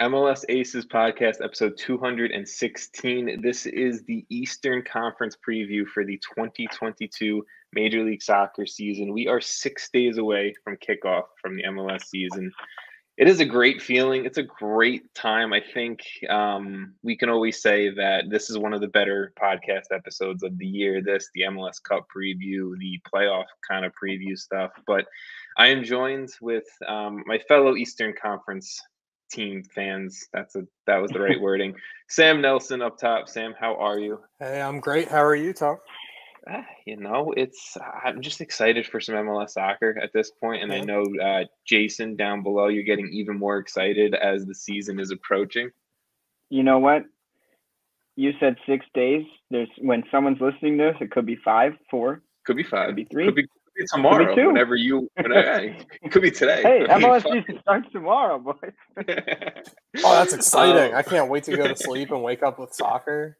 MLS Aces Podcast, episode 216. This is the Eastern Conference preview for the 2022 Major League Soccer season. We are 6 days away from kickoff from the MLS season. It is a great feeling. It's a great time. I think we can always say that this is one of the better podcast episodes of the year. The MLS Cup preview, the playoff kind of preview stuff. But I am joined with my fellow Eastern Conference team fans. That was the right wording. Sam Nelson up top. Sam, how are you? Hey, I'm great. How are you, Tom? I'm just excited for some MLS soccer at this point, and I know Jason down below, you're getting even more excited as the season is approaching. You know what? You said 6 days. When someone's listening to this, it could be 5, 4, could be 5, could be 3, could be tomorrow. Could be it could be today. Hey, MLS season starts tomorrow, boys. Oh, that's exciting! I can't wait to go to sleep and wake up with soccer.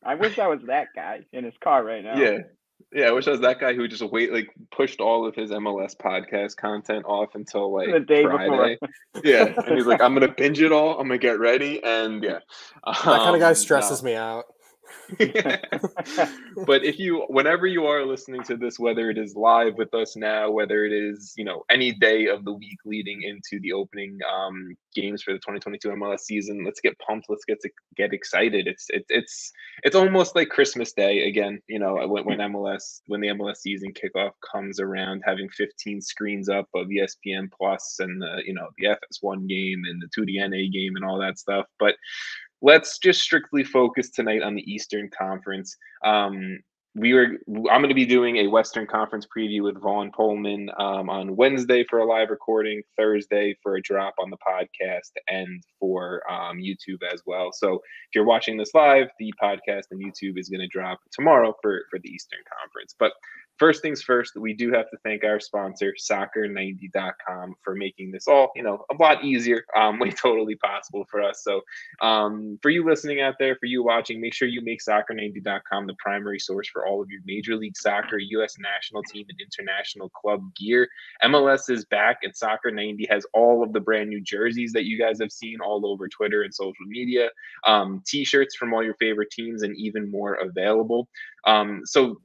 I wish I was that guy in his car right now. Yeah. I wish I was that guy who just pushed all of his MLS podcast content off until the day Friday. Before. Yeah, and he's like, I'm gonna binge it all. I'm gonna get ready, and that kind of guy stresses me out. But whenever you are listening to this, whether it is live with us now, whether it is any day of the week leading into the opening games for the 2022 MLS season, let's get pumped. Let's get excited. It's almost like Christmas Day again. When the MLS season kickoff comes around, having 15 screens up of ESPN Plus and the FS1 game and the 2DNA game and all that stuff, but let's just strictly focus tonight on the Eastern Conference. I'm going to be doing a Western Conference preview with Vaughn Pullman on Wednesday for a live recording, Thursday for a drop on the podcast, and for YouTube as well. So if you're watching this live, the podcast and YouTube is going to drop tomorrow for the Eastern Conference. But first things first, we do have to thank our sponsor, soccer90.com, for making this all, a lot easier, way totally possible for us. So for you listening out there, for you watching, make sure you make soccer90.com the primary source for all of your Major League Soccer, U.S. national team, and international club gear. MLS is back, and Soccer90 has all of the brand new jerseys that you guys have seen all over Twitter and social media, T-shirts from all your favorite teams, and even more available. So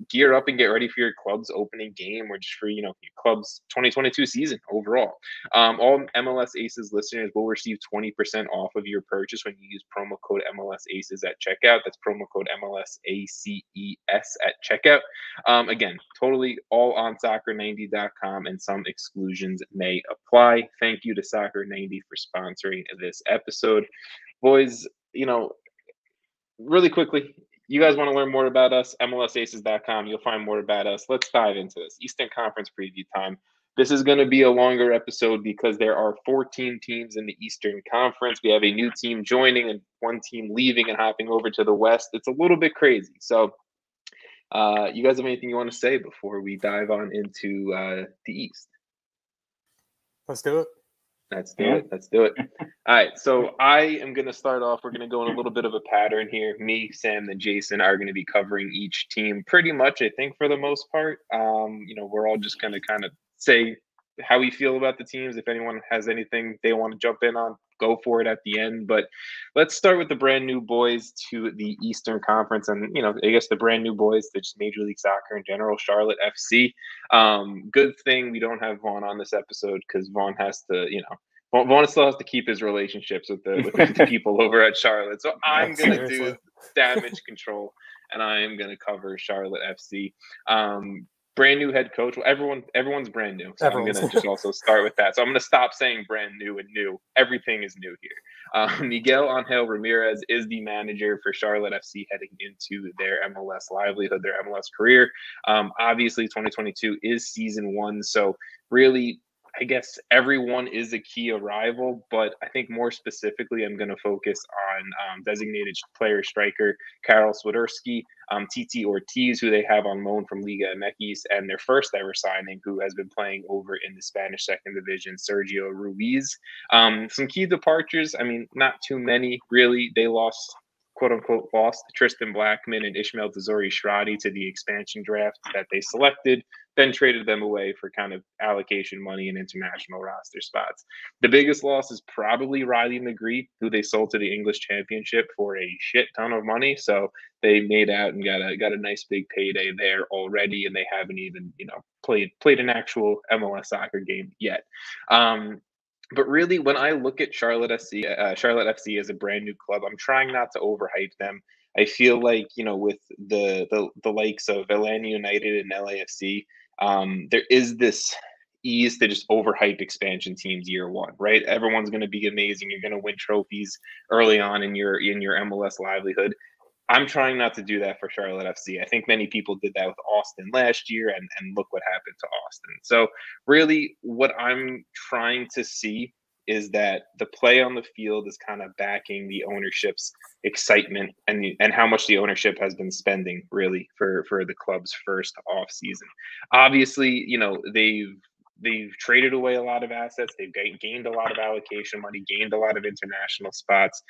gear up and get ready for your club's opening game, or just for your club's 2022 season overall. All MLS Aces listeners will receive 20% off of your purchase when you use promo code MLS Aces at checkout. That's promo code MLSACES at checkout. Again, totally all on soccer90.com, and some exclusions may apply. Thank you to Soccer90 for sponsoring this episode. Boys, really quickly, you guys want to learn more about us, MLSAces.com. You'll find more about us. Let's dive into this. Eastern Conference preview time. This is going to be a longer episode because there are 14 teams in the Eastern Conference. We have a new team joining and one team leaving and hopping over to the West. It's a little bit crazy. So you guys have anything you want to say before we dive on into the East? Let's do it. Let's do it. All right, so I am going to start off. We're going to go in a little bit of a pattern here. Me, Sam, and Jason are going to be covering each team pretty much, I think, for the most part. We're all just going to kind of say how we feel about the teams. If anyone has anything they want to jump in on, go for it at the end. But let's start with the brand new boys to the Eastern Conference, and I guess the brand new boys to just Major League Soccer in general, Charlotte FC. Good thing we don't have Vaughn on this episode, because Vaughn has to, Vaughn still has to keep his relationships with the people over at Charlotte. So I'm going to do damage control, and I am going to cover Charlotte FC. Brand new head coach. Well, everyone's brand new. So I'm going to just also start with that. So I'm going to stop saying brand new and new. Everything is new here. Miguel Angel Ramirez is the manager for Charlotte FC heading into their MLS livelihood, their MLS career. Obviously, 2022 is season 1. So really, I guess everyone is a key arrival, but I think more specifically, I'm going to focus on designated player striker Karol Swiderski, Titi Ortiz, who they have on loan from Liga MX, and their first ever signing, who has been playing over in the Spanish second division, Sergio Ruiz. Some key departures, not too many, really. They lost quote-unquote lost Tristan Blackman and Ishmael Dezori-Shradi to the expansion draft that they selected, then traded them away for kind of allocation money and international roster spots. The biggest loss is probably Riley McGree, who they sold to the English Championship for a shit ton of money. So they made out and got a nice big payday there already, and they haven't even played an actual MLS soccer game yet. But really, when I look at Charlotte FC as a brand new club, I'm trying not to overhype them. I feel like, with the likes of Atlanta United and LAFC, there is this ease to just overhype expansion teams year one, right? Everyone's going to be amazing. You're going to win trophies early on in your MLS livelihood. I'm trying not to do that for Charlotte FC. I think many people did that with Austin last year, and look what happened to Austin. So really what I'm trying to see is that the play on the field is kind of backing the ownership's excitement and how much the ownership has been spending really for the club's first off season. Obviously, they've traded away a lot of assets. They've gained a lot of allocation money, gained a lot of international spots.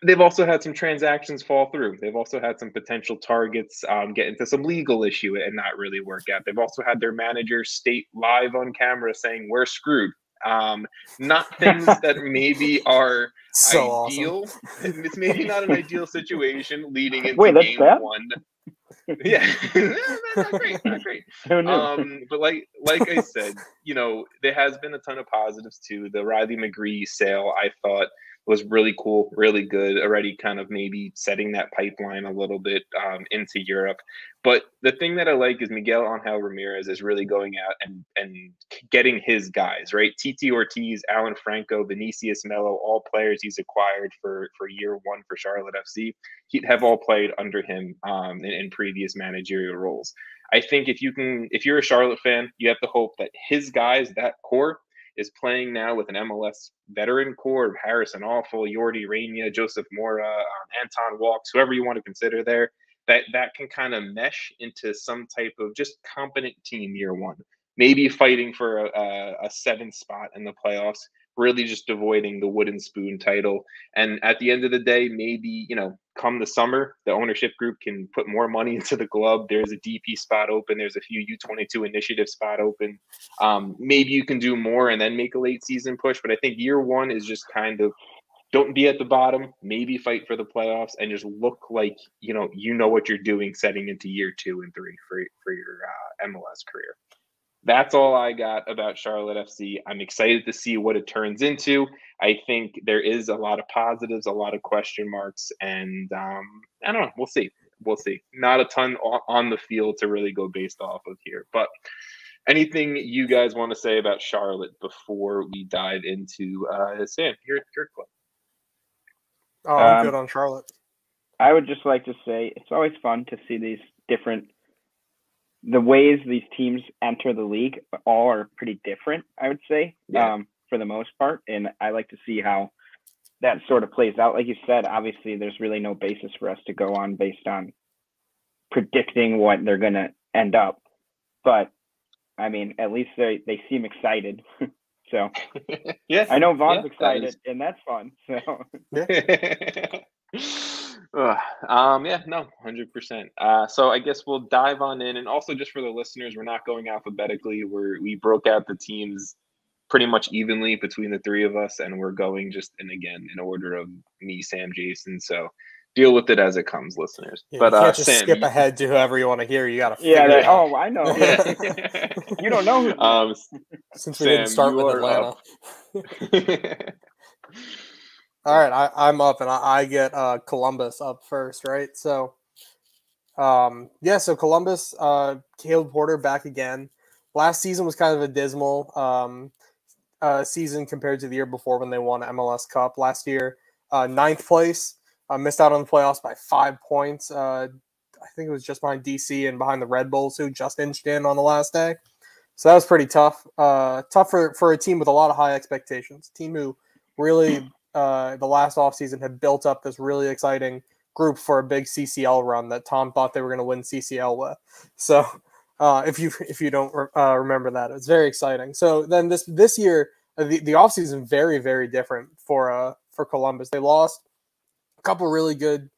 They've also had some transactions fall through. They've also had some potential targets get into some legal issue and not really work out. They've also had their manager state live on camera saying we're screwed. Not things that maybe are so ideal. Awesome. It's maybe not an ideal situation leading into game bad? one. Yeah, not great. But like I said, there has been a ton of positives too. The Riley McGree sale, I thought, was really cool, really good, already kind of maybe setting that pipeline a little bit into Europe. But the thing that I like is Miguel Angel Ramirez is really going out and getting his guys, right? Titi Ortiz, Alan Franco, Vinicius Melo, all players he's acquired for year one for Charlotte FC, have all played under him in previous managerial roles. I think if you're a Charlotte fan, you have to hope that his guys, that core, is playing now with an MLS veteran core of Harrison Awful, Yordi Reyna, Joseph Mora, Anton Walks, whoever you want to consider there, that can kind of mesh into some type of just competent team year one. Maybe fighting for a 7th spot in the playoffs, really just avoiding the wooden spoon title. And at the end of the day, maybe, come the summer, the ownership group can put more money into the club. There's a DP spot open. There's a few U22 initiative spot open. Maybe you can do more and then make a late season push. But I think year one is just kind of don't be at the bottom, maybe fight for the playoffs, and just look like, you know what you're doing setting into year 2 and 3 for your MLS career. That's all I got about Charlotte FC. I'm excited to see what it turns into. I think there is a lot of positives, a lot of question marks, and I don't know. We'll see. Not a ton on the field to really go based off of here. But anything you guys want to say about Charlotte before we dive into Sam, your club? Oh, I'm good on Charlotte. I would just like to say it's always fun to see these the ways these teams enter the league all are pretty different, I would say, for the most part. And I like to see how that sort of plays out. Like you said, obviously there's really no basis for us to go on based on predicting what they're going to end up. But, I mean, at least they seem excited. So, yeah, I know Vaughn's excited, and that's fun. So, yeah, no, 100%. So I guess we'll dive on in, and also just for the listeners, we're not going alphabetically. We broke out the teams pretty much evenly between the three of us, and we're going just in order of me, Sam, Jason. So deal with it as it comes, listeners. Yeah, but you can't just Sam, skip ahead to whoever you want to hear. You got to figure it out. Oh, I know. You don't know who. Since we didn't start with Atlanta. All right, I'm up, and I get Columbus up first, right? So, so Columbus, Caleb Porter back again. Last season was kind of a dismal season compared to the year before when they won MLS Cup. Last year, 9th place, missed out on the playoffs by 5 points. I think it was just behind DC and behind the Red Bulls, who just inched in on the last day. So that was pretty tough. Tough for a team with a lot of high expectations. A team who really the last offseason had built up this really exciting group for a big CCL run that Tom thought they were going to win CCL with. So if you don't remember that, it's very exciting. So then this year, the offseason very, very different for Columbus. They lost a couple really good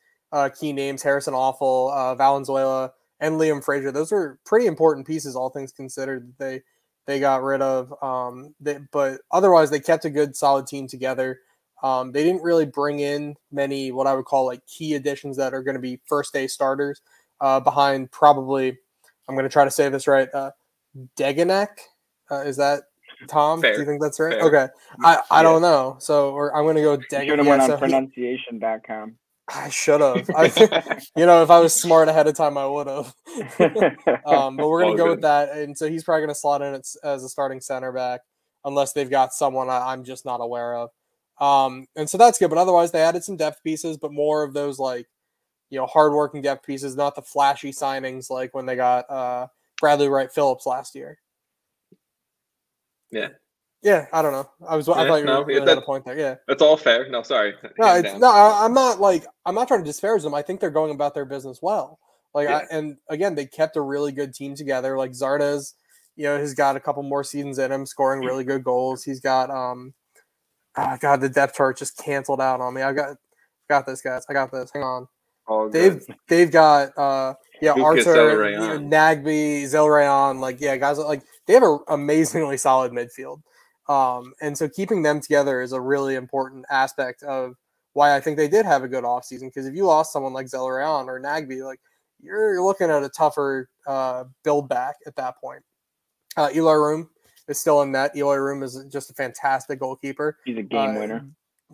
key names: Harrison Awful, Valenzuela, and Liam Frazier. Those are pretty important pieces, all things considered. That they got rid of, but otherwise they kept a good, solid team together. They didn't really bring in many what I would call like key additions that are going to be first day starters. Behind probably, I'm going to try to say this right. Deganek, is that Tom? Fair. Do you think that's right? Fair. Okay, I don't know. So I'm going to go Deganek. You should have went on pronunciation.com. I should have. If I was smart ahead of time, I would have. But we're going to go with that. And so he's probably going to slot in as a starting center back unless they've got someone I'm just not aware of. And so that's good. But otherwise, they added some depth pieces, but more of those hardworking depth pieces, not the flashy signings like when they got Bradley Wright Phillips last year. Yeah. Yeah, I don't know. I thought you really had a point there. Yeah, that's all fair. No, sorry. I'm not trying to disparage them. I think they're going about their business well. And again, they kept a really good team together. Like Zardes, has got a couple more seasons in him, scoring really good goals. He's got the depth chart just canceled out on me. I got this, guys. I got this. Hang on. They've got Arthur, Nagby, Zelrayan, guys they have an amazingly solid midfield. And so keeping them together is a really important aspect of why I think they did have a good offseason. Because if you lost someone like Zelrayan or Nagby, you're looking at a tougher build back at that point. Eli Room is still in net. Eli Room is just a fantastic goalkeeper. He's a game winner.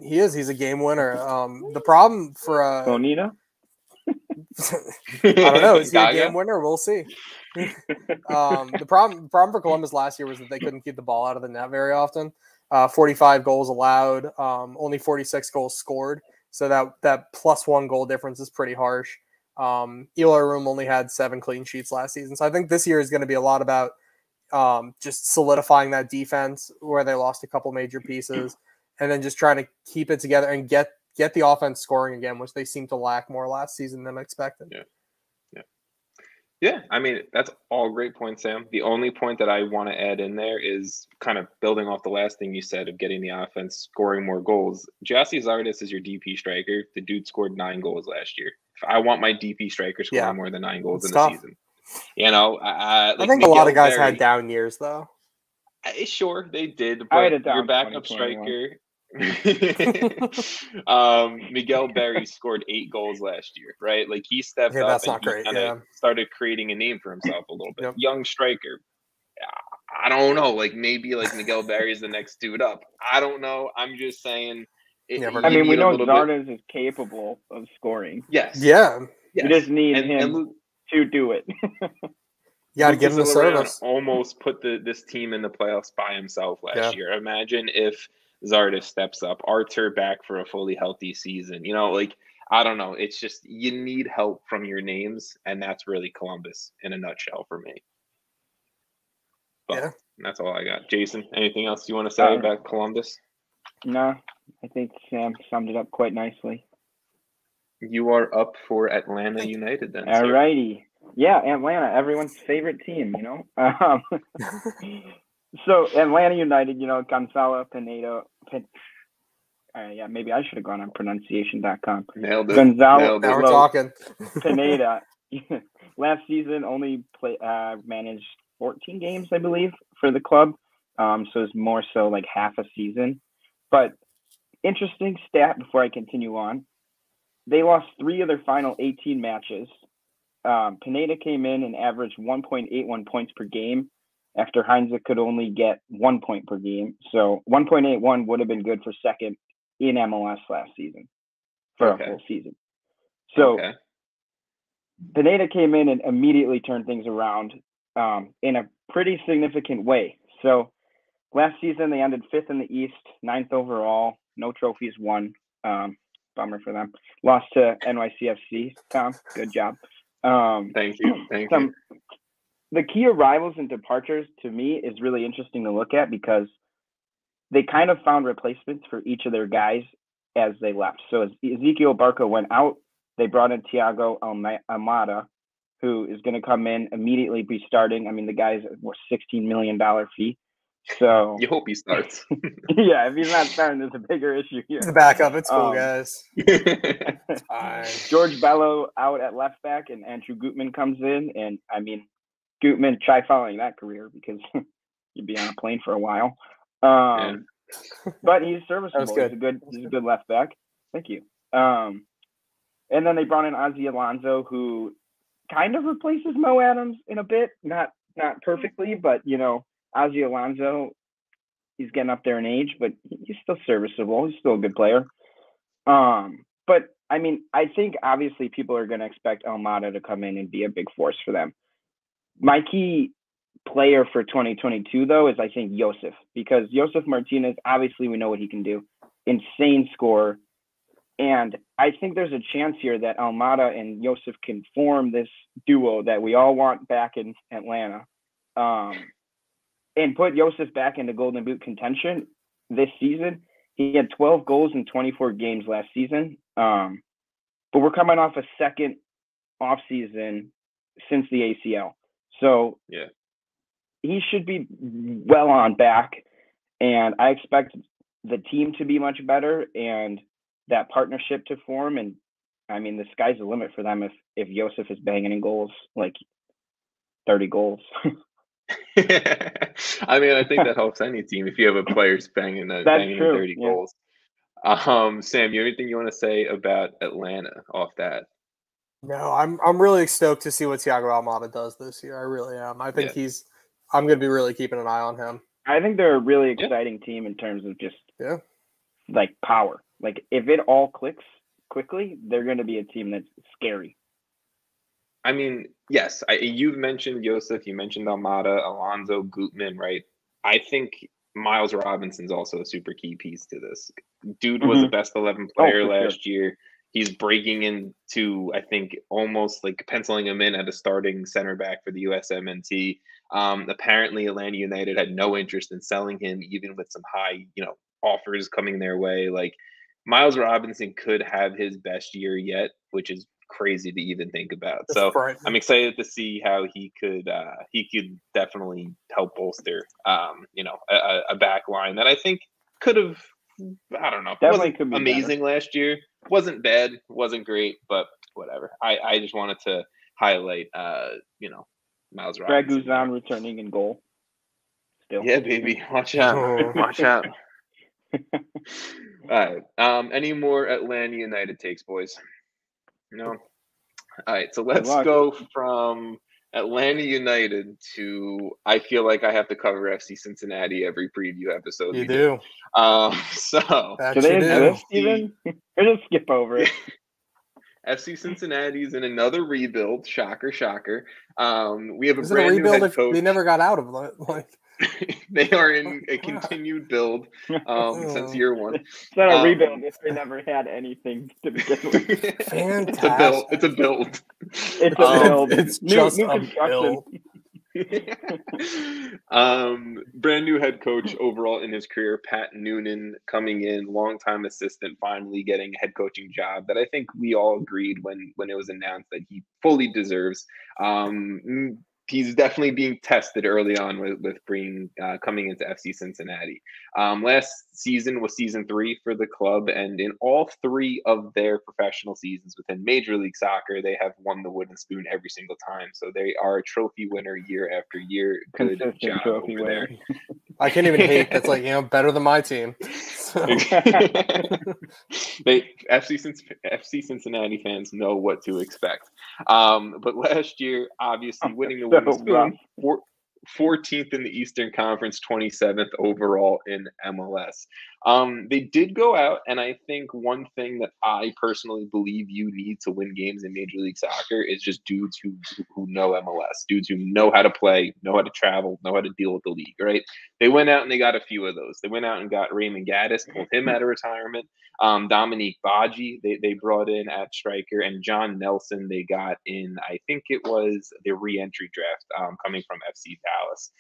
He is. He's a game winner. The problem for Bonita? I don't know. Is he a game winner? We'll see. The problem for Columbus last year was that they couldn't keep the ball out of the net very often. 45 goals allowed, only 46 goals scored. So that +1 goal difference is pretty harsh. Eli Room only had 7 clean sheets last season. So I think this year is going to be a lot about just solidifying that defense where they lost a couple major pieces and then just trying to keep it together and get the offense scoring again, which they seem to lack more last season than expected. Yeah. I mean, that's all great points, Sam. The only point that I want to add in there is kind of building off the last thing you said of getting the offense scoring more goals. Jassy Zardes is your DP striker. The dude scored 9 goals last year. If I want my DP striker scoring more than 9 goals in the season. I think a lot of guys had down years, though. Sure, they did. But your backup striker... Miguel Berry scored 8 goals last year, right? He stepped up and started creating a name for himself a little bit. Yep. Young striker. I don't know. Maybe Miguel Berry is the next dude up. I don't know. I'm just saying. We know Zardes is capable of scoring. Yes. Yeah. You just need him to do it. You got to give him the service. Almost put this team in the playoffs by himself last year. Imagine if Zardes steps up, Arthur back for a fully healthy season. I don't know. It's just you need help from your names, and that's really Columbus in a nutshell for me. But that's all I got. Jason, anything else you want to say about Columbus? No, I think Sam summed it up quite nicely. You are up for Atlanta United then. All righty. Yeah, Atlanta, everyone's favorite team, So Atlanta United, Gonzalo Pineda. Maybe I should have gone on pronunciation.com. Nailed it. Gonzalo now we're talking. Pineda. Last season only managed 14 games, I believe, for the club. So it's more so half a season. But interesting stat before I continue on. They lost 3 of their final 18 matches. Pineda came in and averaged 1.81 points per game after Heinze could only get 1 point per game. So 1.81 would have been good for second in MLS last season for a full season. So Pineda came in and immediately turned things around in a pretty significant way. So last season, they ended 5th in the East, 9th overall, no trophies won. Bummer for them. Lost to NYCFC. Tom, good job. Thank you. The key arrivals and departures to me is really interesting to look at because they kind of found replacements for each of their guys as they left. So as Ezekiel Barco went out, they brought in Thiago Almada, who is going to come in, immediately be starting. I mean, the guy's a $16 million fee. So you hope he starts. Yeah, if he's not starting, there's a bigger issue here. The backup, it's cool, guys. George Bello out at left back, and Andrew Gutman comes in. And I mean, Gutman, try following that career because you'd be on a plane for a while. But he's serviceable. He's a good left back. Thank you. And then they brought in Ozzie Alonso, who kind of replaces Mo Adams in a bit, not perfectly, but Ozzie Alonso, he's getting up there in age, but he's still serviceable. He's still a good player. But I mean, I think obviously people are going to expect Almada to come in and be a big force for them. My key player for 2022, though, is I think Josef, because Josef Martinez, obviously we know what he can do. Insane scorer. And I think there's a chance here that Almada and Josef can form this duo that we all want back in Atlanta, and put Josef back into Golden Boot contention this season. He had 12 goals in 24 games last season. But we're coming off a second off season since the ACL. So yeah, he should be well on back. And I expect the team to be much better and that partnership to form. And I mean, the sky's the limit for them if Josef is banging in goals, like 30 goals. I mean, I think that helps any team if you have a player banging in 30 goals. Sam, you have anything you want to say about Atlanta off that? No, I'm really stoked to see what Thiago Almada does this year. I really am. I think I'm going to be really keeping an eye on him. I think they're a really exciting team in terms of just like power. Like if it all clicks quickly, they're going to be a team that's scary. I mean, yes, you've mentioned Josef, you mentioned Almada, Alonso, Gutman, right? I think Miles Robinson's also a super key piece to this. Dude was a best 11 player last year. He's breaking into, I think, almost like penciling him in at a starting center back for the USMNT. Apparently, Atlanta United had no interest in selling him, even with some high, offers coming their way. Like Miles Robinson could have his best year yet, which is crazy to even think about. So I'm excited to see how he could definitely help bolster a back line that I think could have, I don't know, definitely wasn't amazing last year, wasn't bad, wasn't great, but whatever. I just wanted to highlight Miles Robinson. Greg Guzan returning in goal still. Yeah, baby, watch out. Watch out. All right, any more Atlanta United takes, boys? No. All right, so let's go from Atlanta United to, I feel like I have to cover FC Cincinnati every preview episode. You do. So do they exist even? Or just skip over it. FC Cincinnati's in another rebuild. Shocker, shocker. We have a brand new head coach. They never got out of it. Like they are in a continued build since year one. It's not a rebuild if they never had anything to begin with. Fantastic. It's a build. It's a build. It's just a build. Brand new head coach overall in his career, Pat Noonan, coming in, longtime assistant, finally getting a head coaching job that I think we all agreed when it was announced that he fully deserves. He's definitely being tested early on with coming into FC Cincinnati. Last season was season 3 for the club, and in all 3 of their professional seasons within Major League Soccer, they have won the wooden spoon every single time. So they are a trophy winner year after year. Good job over there. I can't even hate. That's like, better than my team. So. FC Cincinnati fans know what to expect. But last year, obviously, winning the wooden spoon, 14th in the Eastern Conference, 27th overall in MLS. They did go out, and I think one thing that I personally believe you need to win games in Major League Soccer is just dudes who know MLS, dudes who know how to play, know how to travel, know how to deal with the league, right? They went out and they got a few of those. They went out and got Raymond Gaddis, pulled him out of retirement. Dominique Badji, they brought in at striker, and John Nelson they got in, I think it was the re-entry draft coming from FC Dallas.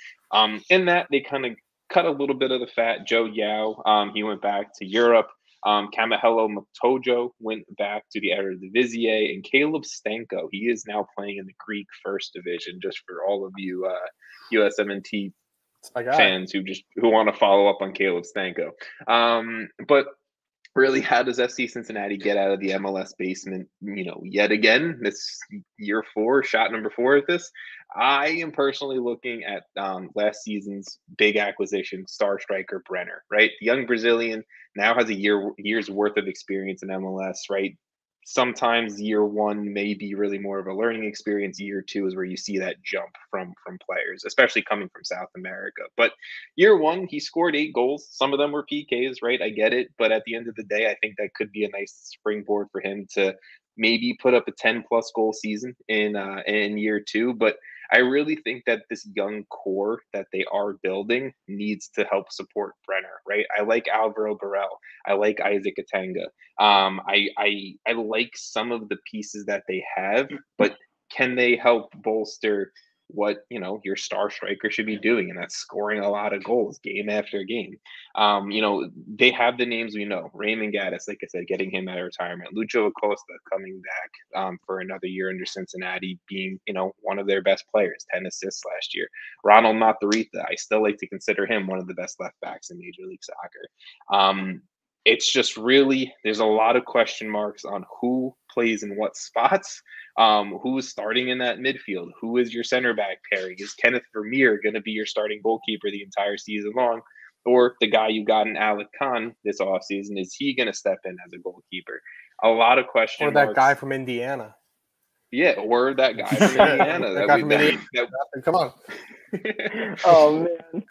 In that, they kind of cut a little bit of the fat. Joe Yao, he went back to Europe. Kamahelo Matojo went back to the Eredivisie, and Caleb Stanko, he is now playing in the Greek First Division, just for all of you USMNT fans who want to follow up on Caleb Stanko. But really, how does FC Cincinnati get out of the MLS basement, yet again? This year 4, shot number 4 at this. I am personally looking at last season's big acquisition, star striker Brenner, right? The young Brazilian now has a year's worth of experience in MLS, right? Sometimes year 1 may be really more of a learning experience. Year 2 is where you see that jump from players, especially coming from South America. But year 1, he scored 8 goals. Some of them were PKs, right? I get it. But at the end of the day, I think that could be a nice springboard for him to maybe put up a 10-plus goal season in year 2. But I really think that this young core that they are building needs to help support Brenner, right? I like Alvaro Burrell. I like Isaac Atanga. I like some of the pieces that they have, but can they help bolster what your star striker should be doing, and that's scoring a lot of goals game after game? They have the names we know. Raymond Gaddis, like I said, getting him out of retirement. Lucho Acosta coming back for another year under Cincinnati, being one of their best players, 10 assists last year. Ronald Matarrita, I still like to consider him one of the best left backs in Major League Soccer. It's just really, there's a lot of question marks on who plays in what spots, who is starting in that midfield, who is your center back pairing. Is Kenneth Vermeer going to be your starting goalkeeper the entire season long? Or the guy you got in Alec Khan this offseason, is he going to step in as a goalkeeper? A lot of question marks. Or that guy from Indiana. Yeah, or that guy from Indiana. Come on. Oh, man.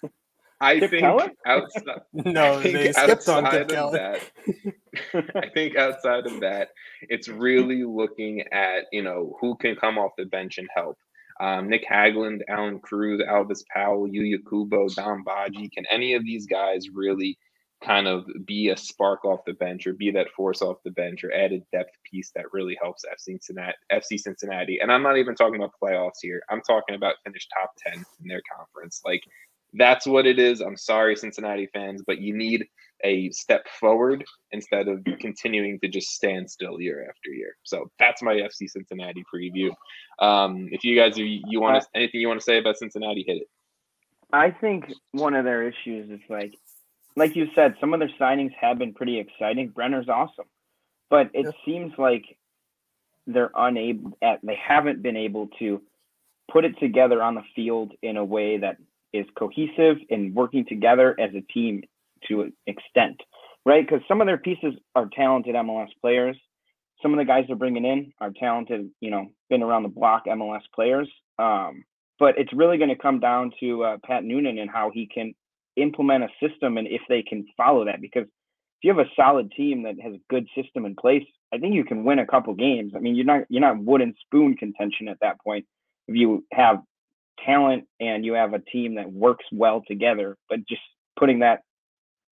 I think outside of that, it's really looking at, who can come off the bench and help. Nick Hagland, Alan Cruz, Alvis Powell, Yuya Kubo, Don Baji. Can any of these guys really kind of be a spark off the bench, or be that force off the bench, or added depth piece that really helps FC Cincinnati? And I'm not even talking about playoffs here. I'm talking about finish top 10 in their conference. Like, that's what it is. I'm sorry, Cincinnati fans, but you need a step forward instead of continuing to just stand still year after year. So that's my FC Cincinnati preview. If you guys anything you want to say about Cincinnati, hit it. I think one of their issues is like you said, some of their signings have been pretty exciting. Brenner's awesome, but it seems like they haven't been able to put it together on the field in a way that is cohesive and working together as a team to an extent, right? Because some of their pieces are talented MLS players. Some of the guys they're bringing in are talented, been around the block MLS players. But it's really going to come down to Pat Noonan and how he can implement a system, and if they can follow that. Because if you have a solid team that has a good system in place, I think you can win a couple games. I mean, you're not wooden spoon contention at that point if you have talent and you have a team that works well together. But just putting that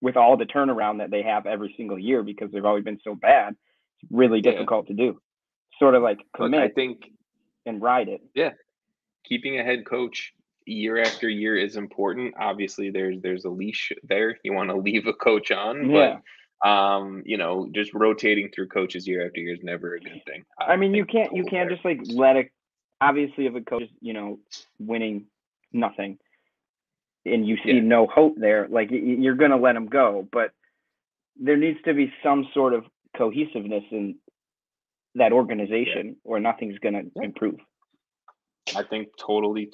with all the turnaround that they have every single year, because they've always been so bad, it's really difficult to do. Sort of like commit and ride it. Yeah. Keeping a head coach year after year is important. Obviously there's a leash there. You want to leave a coach on, but just rotating through coaches year after year is never a good thing. I mean, you can't just like let it. Obviously, if a coach is, winning nothing and you see no hope there, like you're going to let him go. But there needs to be some sort of cohesiveness in that organization or nothing's going to improve. I think totally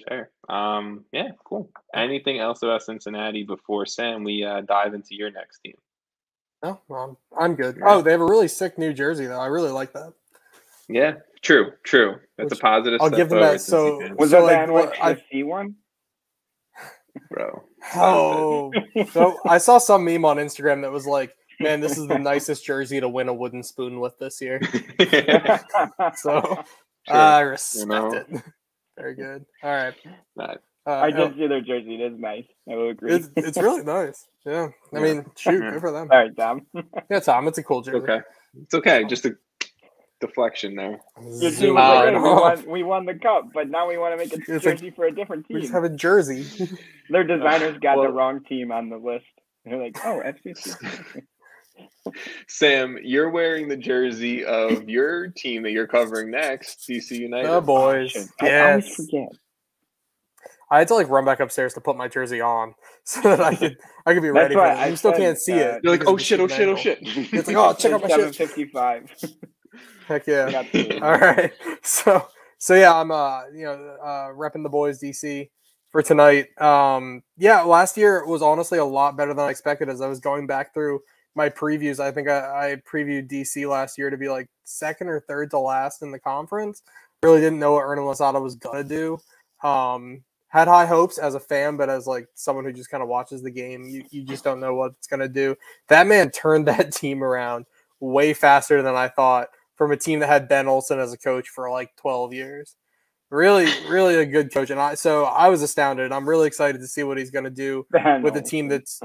fair. Cool. Anything else about Cincinnati before, Sam, we dive into your next team? No, well, I'm good. Oh, they have a really sick New Jersey, though. I really like that. Yeah, true. That's a positive. I'll give them that. So was that the NYCFC one? Bro. Oh, so I saw some meme on Instagram that was like, man, this is the nicest jersey to win a wooden spoon with this year. So I respect it. Very good. All right. I did see their jersey. It is nice. I will agree. It's really nice. Yeah. I mean, shoot, good for them. All right, Tom. Yeah, Tom, it's a cool jersey. Okay. It's okay. Just a deflection there. Your team was like, we won the cup, but now we want to make a jersey for a different team. We just have a jersey. Their designers got the wrong team on the list. They're like, oh, FCC. Sam, you're wearing the jersey of your team that you're covering next, DC United. Oh, boys. I always forget. I had to like run back upstairs to put my jersey on so that I could be ready for it. You still can't see it. You're like, oh shit. It's like, oh, check out my shit. 7:55. Heck yeah. All right. So yeah, I'm repping the boys DC for tonight. Yeah, last year was honestly a lot better than I expected. As I was going back through my previews, I think I previewed DC last year to be like second or third to last in the conference. Really didn't know what Ernie Losada was gonna do. Had high hopes as a fan, but as like someone who just kind of watches the game, you just don't know what it's gonna do. That man turned that team around way faster than I thought, from a team that had Ben Olsen as a coach for like 12 years. Really, really a good coach. And I was astounded. I'm really excited to see what he's going to do with a team that's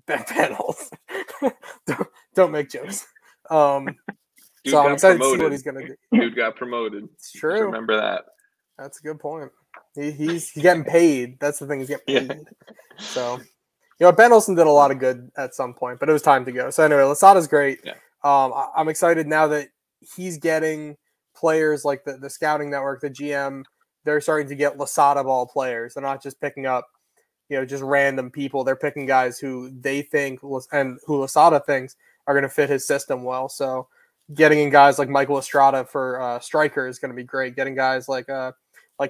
Ben Olsen. don't make jokes. So I'm excited to see what he's going to do. Dude got promoted. It's true. Just remember that. That's a good point. He's getting paid. That's the thing. He's getting paid. Yeah. So, Ben Olsen did a lot of good at some point, but it was time to go. So anyway, Losada's great. Yeah. I'm excited now that he's getting players like the scouting network, the GM. They're starting to get Losada ball players. They're not just picking up, just random people. They're picking guys who they think and who Losada thinks are going to fit his system well. So getting in guys like Michael Estrada for striker is going to be great. Getting guys like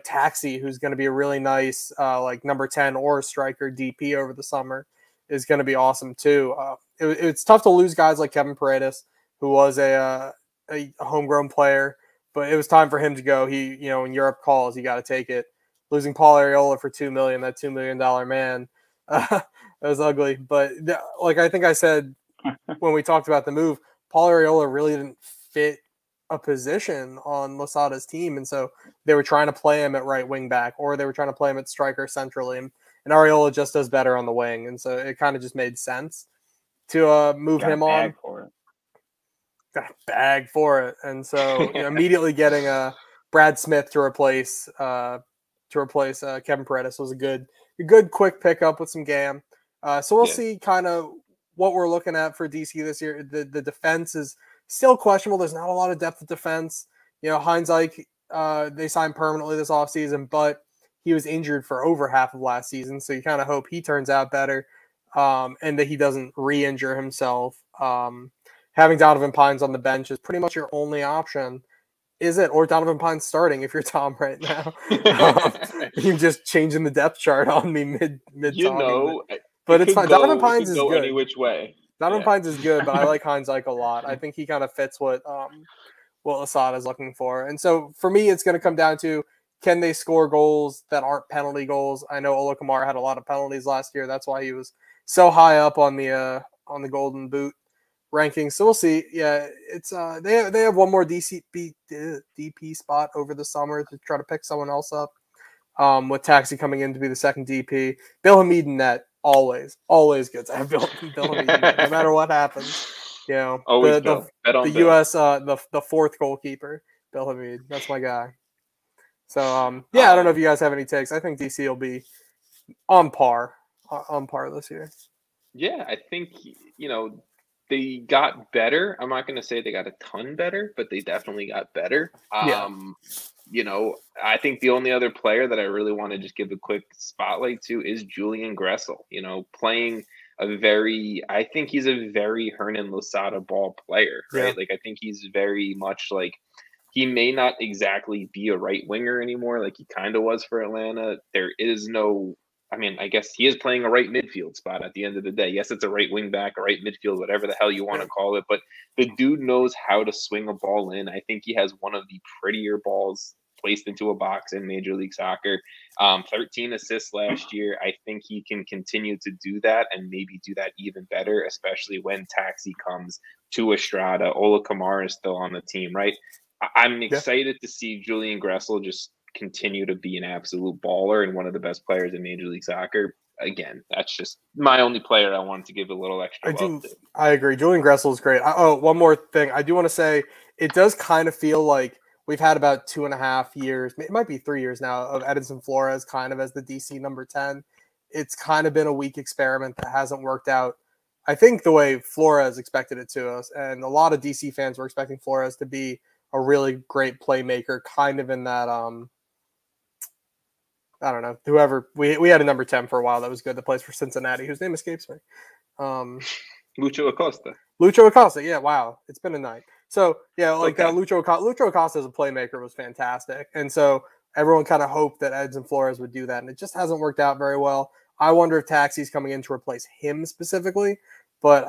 Taxi, who's going to be a really nice like number 10 or striker DP over the summer, is going to be awesome too. It's tough to lose guys like Kevin Paredes, who was a homegrown player, but it was time for him to go. He, when Europe calls, you got to take it. Losing Paul Arriola for $2 million, that $2 million man, that was ugly. But like I think I said when we talked about the move, Paul Arriola really didn't fit a position on Losada's team, and so they were trying to play him at right wing back, or they were trying to play him at striker centrally, and Arriola just does better on the wing, and so it kind of just made sense to move him on. Got a bag for it, and so immediately getting Brad Smith to replace Kevin Paredes was a good quick pickup with some GAM. So we'll see kind of what we're looking at for DC this year. The defense is still questionable. There's not a lot of depth of defense. Heinz Ike, they signed permanently this offseason, but he was injured for over half of last season, so you kind of hope he turns out better and that he doesn't re-injure himself. Having Donovan Pines on the bench is pretty much your only option. Is it? Or Donovan Pines starting if you're Tom right now. You're just changing the depth chart on me mid talking. But it's fine. Donovan Pines is good. Any which way. Donovan Pines is good, but I like Heinz Ike a lot. I think he kind of fits what Losada is looking for. And so for me, it's going to come down to, can they score goals that aren't penalty goals? I know Ola Kamara had a lot of penalties last year. That's why he was so high up on the Golden Boot rankings. So we'll see. Yeah, it's they have one more DP spot over the summer to try to pick someone else up. With Taxi coming in to be the second DP. Bill Hamid in net, always good to have Bill Hamid in net, no matter what happens. Always the US the fourth goalkeeper, Bill Hamid. That's my guy. So I don't know if you guys have any takes. I think DC will be on par this year. Yeah, I think they got better. I'm not going to say they got a ton better, but they definitely got better. I think the only other player that I really want to just give a quick spotlight to is Julian Gressel. Playing I think he's a very Hernan Losada ball player, right? Yeah. Like, I think he's very much like, he may not exactly be a right winger anymore, like he kind of was for Atlanta. There is no, I guess he is playing a right midfield spot at the end of the day. Yes, it's a right wing back, a right midfield, whatever the hell you want to call it. But the dude knows how to swing a ball in. I think he has one of the prettier balls placed into a box in Major League Soccer. 13 assists last year. I think he can continue to do that and maybe do that even better, especially when Taxi comes to Estrada. Ola Kamara is still on the team, right? I'm excited to see Julian Gressel just continue to be an absolute baller and one of the best players in Major League Soccer. Again, that's just my only player I wanted to give a little extra love to. I agree. Julian Gressel is great. One more thing. I do want to say, it does kind of feel like we've had about 2.5 years, it might be 3 years now, of Edinson Flores kind of as the DC number 10. It's kind of been a weak experiment that hasn't worked out, I think, the way Flores expected it to us. And a lot of DC fans were expecting Flores to be a really great playmaker, kind of in that I don't know, whoever we had a number 10 for a while that was good. That plays for Cincinnati, whose name escapes me. Lucho Acosta. Lucho Acosta. Yeah, wow, it's been a night. So yeah, like Lucho Acosta as a playmaker was fantastic, and so everyone kind of hoped that Edson Flores would do that, and it just hasn't worked out very well. I wonder if Taxi's coming in to replace him specifically, but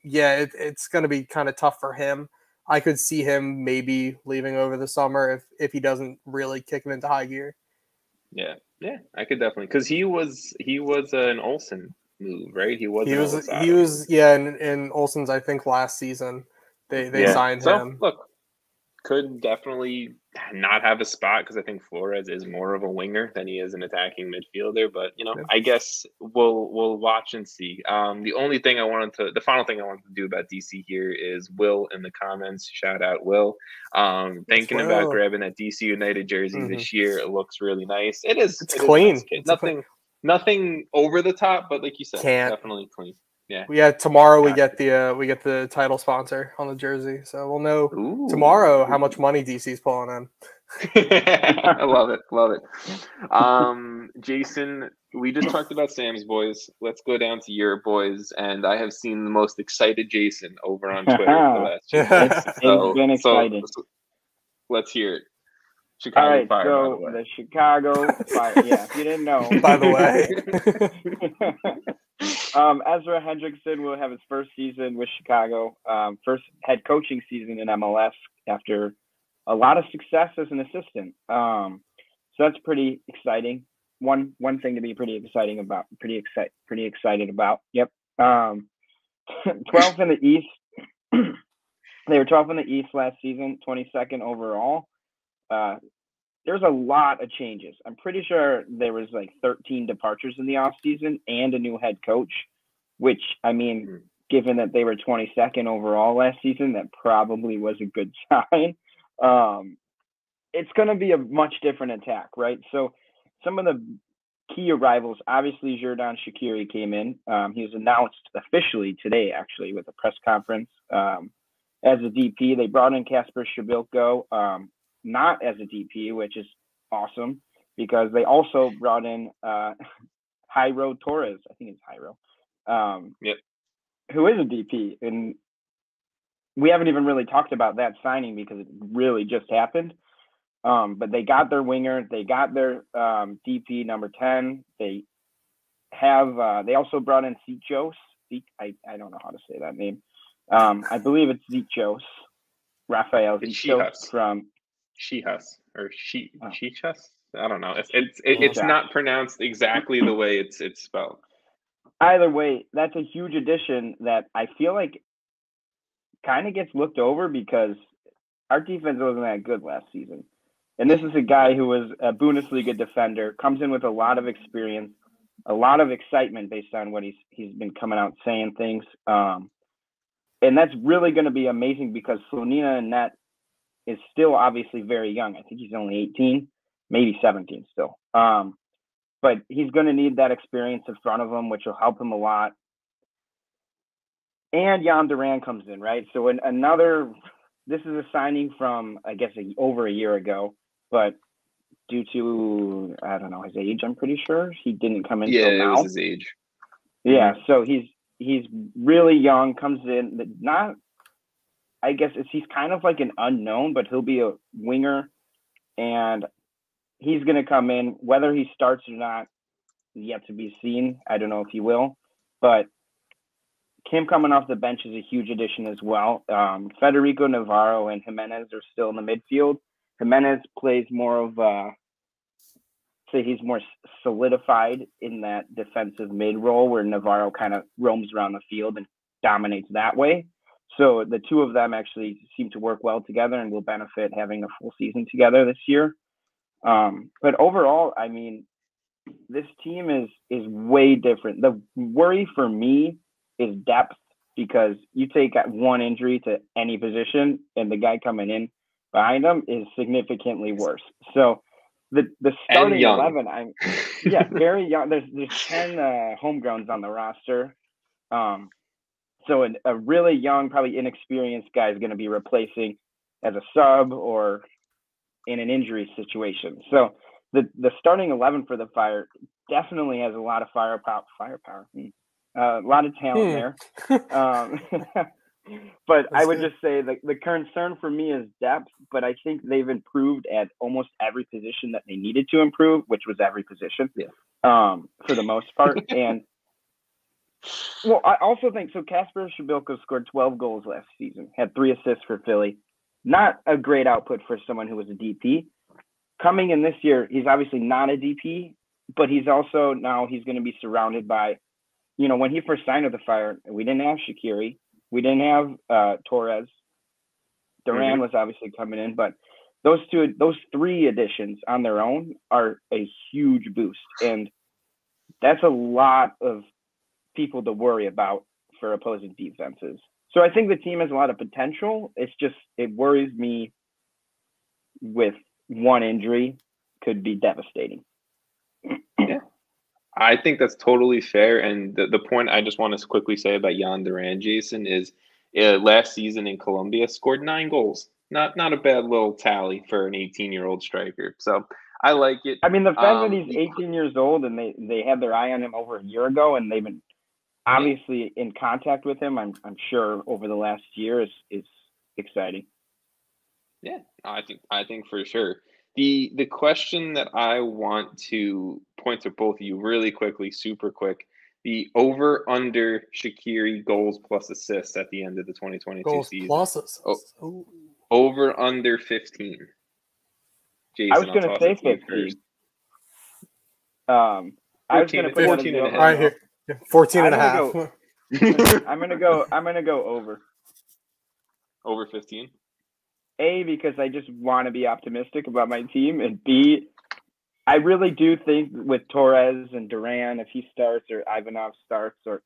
yeah, it's going to be kind of tough for him. I could see him maybe leaving over the summer if he doesn't really kick it into high gear. Yeah, I could definitely, because he was an Olsen move, right? He was in Olsen's, I think, last season. They signed him. Look, could definitely not have a spot because I think Flores is more of a winger than he is an attacking midfielder. But I guess we'll watch and see. The final thing I wanted to do about DC here is Will in the comments. Shout out Will. Thinking about grabbing that DC United jersey this year. It looks really nice. It is. It's clean. Nothing over the top, but like you said, definitely clean. Yeah. Tomorrow we get the title sponsor on the jersey, so we'll know tomorrow how much money DC's pulling in. I love it. Jason, we just talked about Sam's boys. Let's go down to your boys, and I have seen the most excited Jason over on Twitter for the last 2 days. It's been exciting. So let's hear it. Chicago Fire, so by the way. The Chicago Fire. Yeah, if you didn't know. By the way. Ezra Hendrickson will have his first season with Chicago, first head coaching season in MLS after a lot of success as an assistant. So that's pretty exciting. One thing to be pretty excited about. Yep. 12th in the East. They were 12th in the East last season, 22nd overall. There's a lot of changes. I'm pretty sure there was like 13 departures in the offseason and a new head coach, which, I mean, given that they were 22nd overall last season, that probably was a good sign. It's going to be a much different attack, right? So some of the key arrivals, obviously, Xherdan Shaqiri came in. He was announced officially today, actually, with a press conference as a DP. They brought in Kasper Shabilko, not as a DP, which is awesome because they also brought in Jairo Torres. I think it's Jairo, who is a DP. And we haven't even really talked about that signing because it really just happened. But they got their winger. They got their DP number 10. They also brought in Zichos. I don't know how to say that name. I believe it's Zichos. Rafael Zichos from Shihas or Shihas. I don't know. It's not pronounced exactly the way it's spelled. Either way, that's a huge addition that I feel like kind of gets looked over because our defense wasn't that good last season. And this is a guy who was a Bundesliga defender, comes in with a lot of experience, a lot of excitement based on what he's been coming out saying things. And that's really going to be amazing because Slonina in net is still obviously very young. I think he's only 18, maybe 17 still. But he's going to need that experience in front of him, which will help him a lot. And Jan Duran comes in, right? So this is a signing from, I guess, over a year ago, but due to, I don't know, his age, I'm pretty sure he didn't come in until now. Yeah, it was his age. Yeah, so he's really young, comes in, I guess he's kind of like an unknown, but he'll be a winger, and he's going to come in. Whether he starts or not, yet to be seen. I don't know if he will, but Kim coming off the bench is a huge addition as well. Federico Navarro and Jimenez are still in the midfield. Jimenez plays more of he's more solidified in that defensive mid role where Navarro kind of roams around the field and dominates that way. So the two of them actually seem to work well together and will benefit having a full season together this year. But overall, I mean, this team is way different. The worry for me is depth because you take one injury to any position and the guy coming in behind them is significantly worse. So the starting 11, very young. There's 10 homegrowns on the roster. So a really young, probably inexperienced guy is going to be replacing as a sub or in an injury situation. So the starting 11 for the Fire definitely has a lot of firepower. A lot of talent there. But I would just say the concern for me is depth, but I think they've improved at almost every position that they needed to improve, which was every position, for the most part. And well, I also think so. Kasper Shabilko scored 12 goals last season, had 3 assists for Philly. Not a great output for someone who was a DP. Coming in this year, he's obviously not a DP, but he's also now he's going to be surrounded by, when he first signed with the Fire, we didn't have Shaqiri. We didn't have Torres. Duran was obviously coming in, but those 3 additions on their own are a huge boost. And that's a lot of people to worry about for opposing defenses. So I think the team has a lot of potential. It's just, it worries me with one injury could be devastating. Yeah. I think that's totally fair. And the point I just want to quickly say about Jan Duran, Jason, is last season in Colombia scored 9 goals. Not a bad little tally for an 18-year-old striker. So I like it. I mean, the fact that he's 18 years old and they had their eye on him over a year ago, and they've been obviously in contact with him, I'm sure over the last year is exciting. Yeah, I think for sure. The question that I want to point to both of you really quickly, super quick, the over/under Shaqiri goals plus assists at the end of the 2022 goals season. Plus assists. Over/under 15. Jason, I was going to say 15. I was going to put 14 and a half. Right here. 14 and a half. I'm going to go over. Over 15? A, because I just want to be optimistic about my team, and B, I really do think with Torres and Duran, if he starts or Ivanov starts or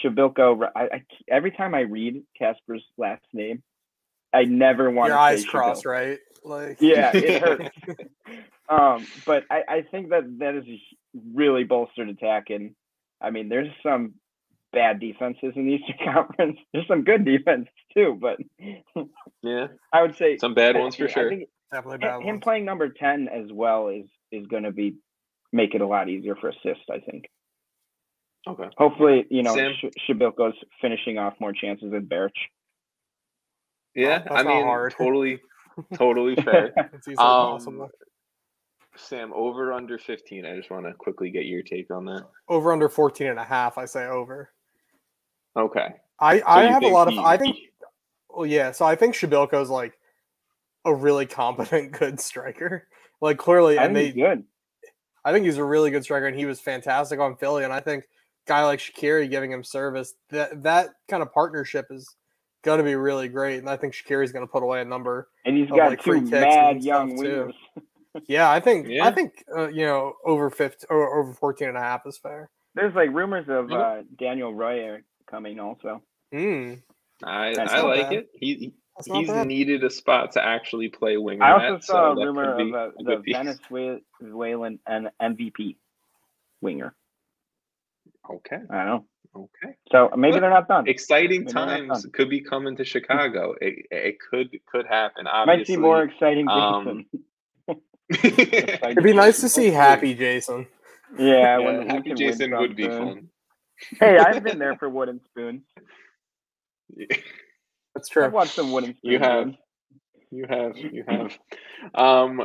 Shabilko, every time I read Kasper's last name, I never want your to eyes say cross, Shabilko. right? Like, yeah, it hurts. But I think that is a really bolstered attack, and I mean, there's some bad defenses in the Eastern Conference. There's some good defenses too, but yeah, I would say some bad ones for sure. I think definitely bad him ones. playing number 10 as well is going to make it a lot easier for assists, I think. Okay. Hopefully, Shabilko's finishing off more chances than Beric. Yeah, I mean, hard. totally fair. It's easily possible. Sam, over under 15. I just want to quickly get your take on that. Over under 14 and a half, I say over. Okay. I have a lot of I think so I think Shabilko's like a really competent, good striker. Like clearly, he's good. I think he's a really good striker, and he was fantastic on Philly. And I think a guy like Shaqiri giving him service, that kind of partnership is going to be really great. And I think Shaqiri's going to put away a number. And he's got 2 mad young wingers. Yeah, I think over 15 or over 14 and a half is fair. There's like rumors of Daniel Royer coming also. I like it. He's needed a spot to actually play winger. I also saw a rumor of the Venezuelan MVP winger. Okay. I don't know. Okay. So maybe they're not done. Exciting times could be coming to Chicago. It could happen. Obviously, might see more exciting Jason. It'd be nice to see happy Jason. Yeah, happy Jason would be fun. Hey, I've been there for Wooden Spoons. That's true. I've watched some Wooden Spoons. You have.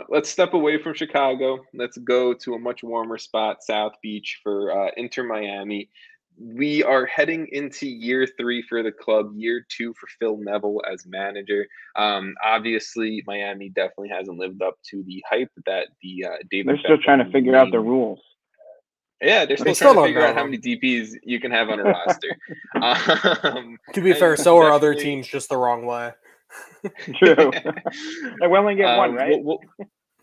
Let's step away from Chicago. Let's go to a much warmer spot, South Beach, for Inter Miami. We are heading into year 3 for the club, year 2 for Phil Neville as manager. Obviously, Miami definitely hasn't lived up to the hype that the David. They're still trying to figure out the rules. Yeah, they're still trying to figure out how many DPs you can have on a roster. To be fair, so are other teams just the wrong way. True. They only get one, right?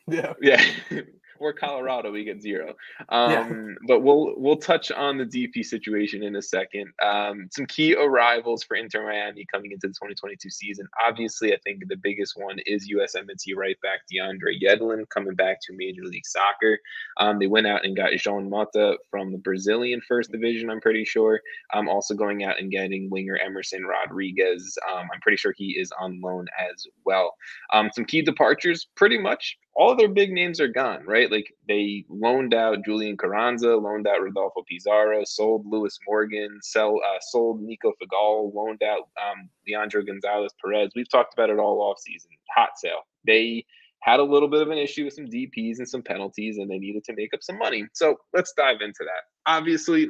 Yeah. Or Colorado, we get 0. But we'll touch on the DP situation in a second. Some key arrivals for Inter Miami coming into the 2022 season. Obviously, I think the biggest one is USMNT right back DeAndre Yedlin coming back to Major League Soccer. They went out and got João Mota from the Brazilian First Division, I'm pretty sure. Also going out and getting winger Emerson Rodriguez. I'm pretty sure he is on loan as well. Some key departures, pretty much all of their big names are gone, right? Like they loaned out Julian Carranza, loaned out Rodolfo Pizarro, sold Lewis Morgan, sold Nico Figal, loaned out Leandro Gonzalez Perez. We've talked about it all offseason. Hot sale. They had a little bit of an issue with some DPs and some penalties, and they needed to make up some money. So let's dive into that. Obviously,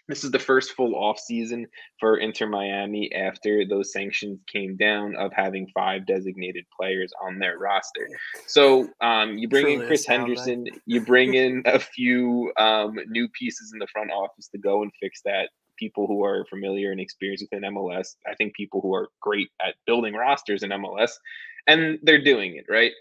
this is the first full off season for Inter Miami after those sanctions came down of having 5 designated players on their roster. So you bring in Chris Henderson, you bring in a few new pieces in the front office to go and fix that. People who are familiar and experienced within MLS. I think people who are great at building rosters in MLS, and they're doing it, right?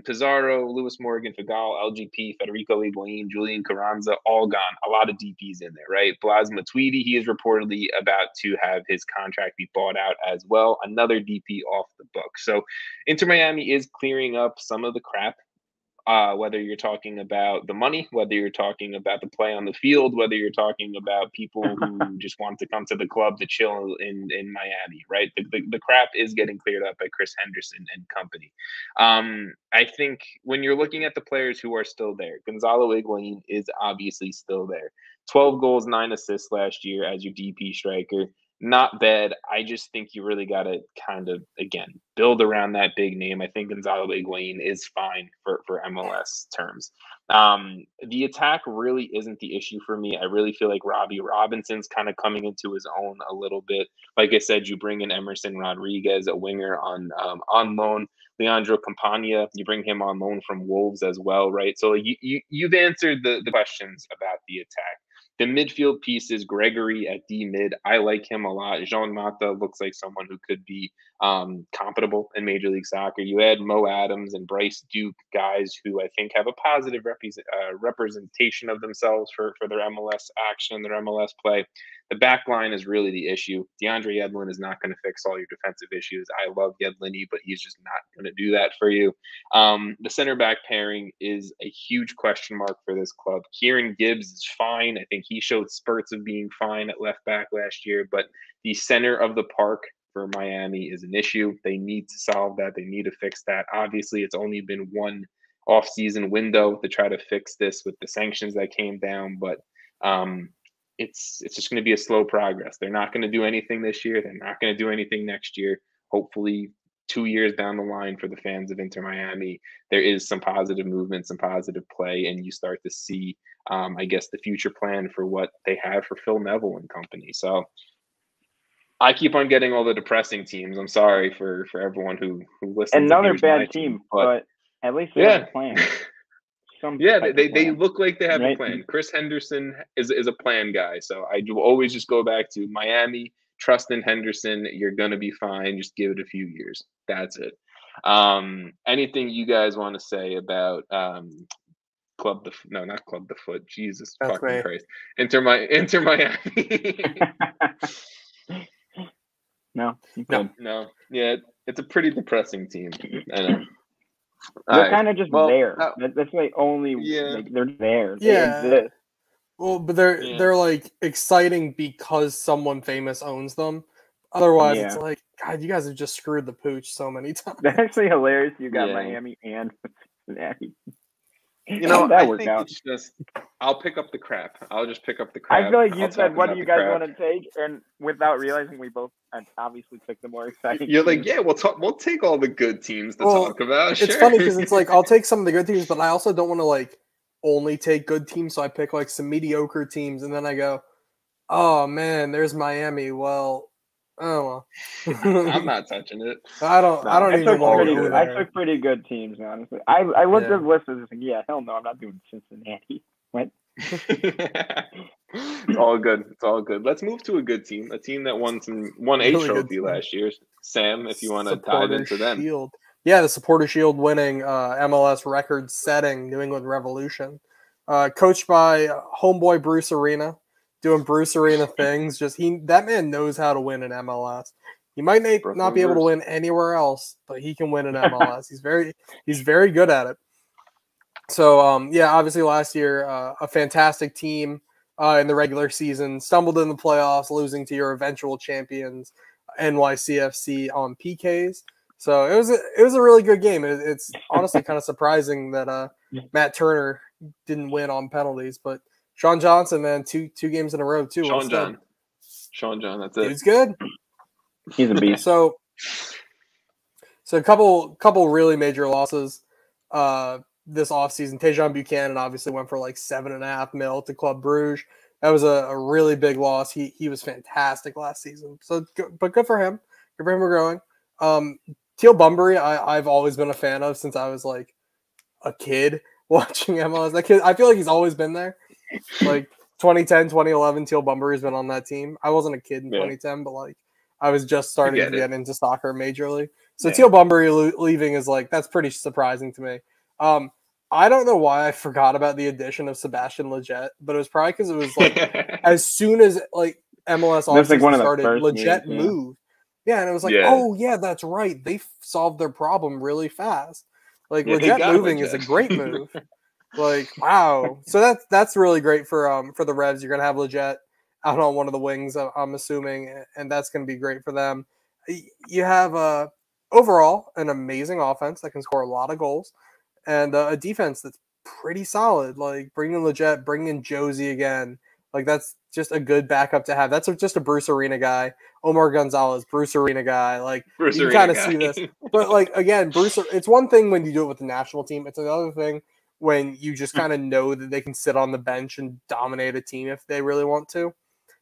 Pizarro, Lewis Morgan, Figal, LGP, Federico Higuain, Julian Carranza, all gone. A lot of DPs in there, right? Blas Matuidi, he is reportedly about to have his contract be bought out as well. Another DP off the book. So Inter Miami is clearing up some of the crap. Whether you're talking about the money, whether you're talking about the play on the field, whether you're talking about people who just want to come to the club to chill in Miami, right? The crap is getting cleared up by Chris Henderson and company. I think when you're looking at the players who are still there, Gonzalo Higuain is obviously still there. 12 goals, 9 assists last year as your DP striker. Not bad. I just think you really got to kind of, again, build around that big name. I think Gonzalo Higuain is fine for MLS terms. The attack really isn't the issue for me. I really feel like Robbie Robinson's kind of coming into his own a little bit. Like I said, you bring in Emerson Rodriguez, a winger on loan. Leandro Campagna, you bring him on loan from Wolves as well, right? So you've answered the questions about the attack. The midfield piece is Gregory at D-mid. I like him a lot. Jean Mata looks like someone who could be compatible in Major League Soccer. You add Mo Adams and Bryce Duke, guys who I think have a positive representation of themselves for their MLS action, their MLS play. The back line is really the issue. DeAndre Yedlin is not going to fix all your defensive issues. I love Yedlin, but he's just not going to do that for you. The center back pairing is a huge question mark for this club. Kieran Gibbs is fine. I think he showed spurts of being fine at left back last year, but the center of the park for Miami is an issue. They need to solve that. They need to fix that. Obviously, it's only been one off-season window to try to fix this with the sanctions that came down, but it's just going to be a slow progress. They're not going to do anything this year. They're not going to do anything next year. Hopefully 2 years down the line for the fans of Inter Miami, there is some positive movement, some positive play, and you start to see, I guess, the future plan for what they have for Phil Neville and company. So I keep on getting all the depressing teams. I'm sorry for everyone who listens. Another bad team, but at least they have a plan. They look like they have a plan. Chris Henderson is a plan guy. So I do always just go back to Miami, trust in Henderson. You're going to be fine. Just give it a few years. That's it. Anything you guys want to say about not Club the Foot. Jesus fucking Christ. Inter Miami. No. Yeah, it's a pretty depressing team. I know. They're kind of just there. That's like only they're there. They exist. Well, but they're like exciting because someone famous owns them. Otherwise, it's like, God, you guys have just screwed the pooch so many times. That's actually hilarious. You got Miami and Cincinnati. You know, I think it's just, I'll pick up the crap. I'll just pick up the crap. I feel like you said, what do you guys want to take? And without realizing, we both obviously picked the more exciting You're teams. Like, we'll take all the good teams to talk about. It's funny because it's like, I'll take some of the good teams, but I also don't want to like only take good teams. So I pick like some mediocre teams and then I go, oh man, there's Miami. Well, oh well. I'm not touching it. I don't even want to do that. I took pretty good teams, honestly. I looked at the list and was like, hell no, I'm not doing Cincinnati. What? It's all good. It's all good. Let's move to a good team. A team that won a really trophy last year. Sam, if you want to dive into them. Shield. Yeah, the Supporter Shield winning MLS record-setting New England Revolution. Coached by homeboy Bruce Arena. Doing Bruce Arena things. That man knows how to win in MLS. He might not be able to win anywhere else, but he can win in MLS. He's very good at it. So obviously last year a fantastic team in the regular season, stumbled in the playoffs, losing to your eventual champions NYCFC on PKs. So it was a really good game. It's honestly kind of surprising that Matt Turner didn't win on penalties, but Sean Johnson, man, two games in a row too. Sean John, that's it. Dude's good. He's a beast. So a couple really major losses this offseason. Tejan Buchanan obviously went for like $7.5 million to Club Bruges. That was a really big loss. He was fantastic last season. So, but good for him. Good for him for growing. Teal Bunbury, I've always been a fan of since I was like a kid watching MLS. That kid, I feel like he's always been there. Like 2010, 2011, Teal Bunbury's been on that team. I wasn't a kid in 2010, but like I was just starting to get into soccer majorly. So Teal Bunbury leaving is like, that's pretty surprising to me. I don't know why I forgot about the addition of Sebastian Lletget, but it was probably because it was like as soon as like MLS offseason started, Lletget moved. Yeah, and it was like, oh yeah, that's right. They solved their problem really fast. Like Lletget moving is a great move. Like, wow. So that's really great for the Revs. You're gonna have Lletget out on one of the wings, I'm assuming, and that's gonna be great for them. You have overall an amazing offense that can score a lot of goals, and a defense that's pretty solid. Like bringing Lletget, bringing Josie again. Like that's just a good backup to have. That's just a Bruce Arena guy. Omar Gonzalez, Bruce Arena guy. Like Bruce you kind of see this. But like again, Bruce, it's one thing when you do it with the national team. It's another thing when you just kind of know that they can sit on the bench and dominate a team if they really want to.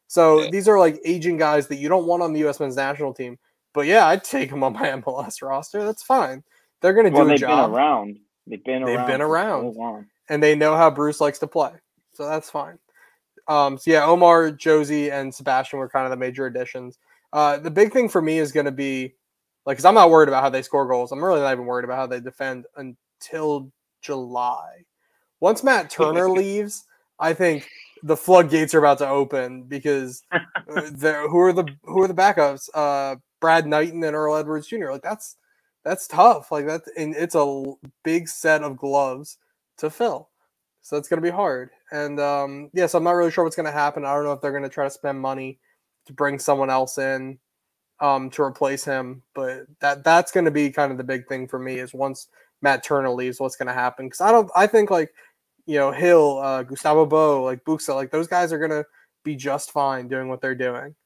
So these are like aging guys that you don't want on the U.S. men's national team. But yeah, I'd take them on my MLS roster. That's fine. They're going to do a job. They've been around. So and they know how Bruce likes to play. So that's fine. So yeah, Omar, Josie, and Sebastian were kind of the major additions. The big thing for me is going to be, like, because I'm not worried about how they score goals. I'm really not even worried about how they defend until July. Once Matt Turner leaves, I think the floodgates are about to open because who are the backups? Brad Knighton and Earl Edwards Jr. Like that's tough. Like that, and it's a big set of gloves to fill. So it's going to be hard. And so I'm not really sure what's going to happen. I don't know if they're going to try to spend money to bring someone else in to replace him. But that's going to be kind of the big thing for me is once Matt Turner leaves, what's going to happen. Because I think like, Hill, Gustavo Bo, like Buxa, like those guys are going to be just fine doing what they're doing.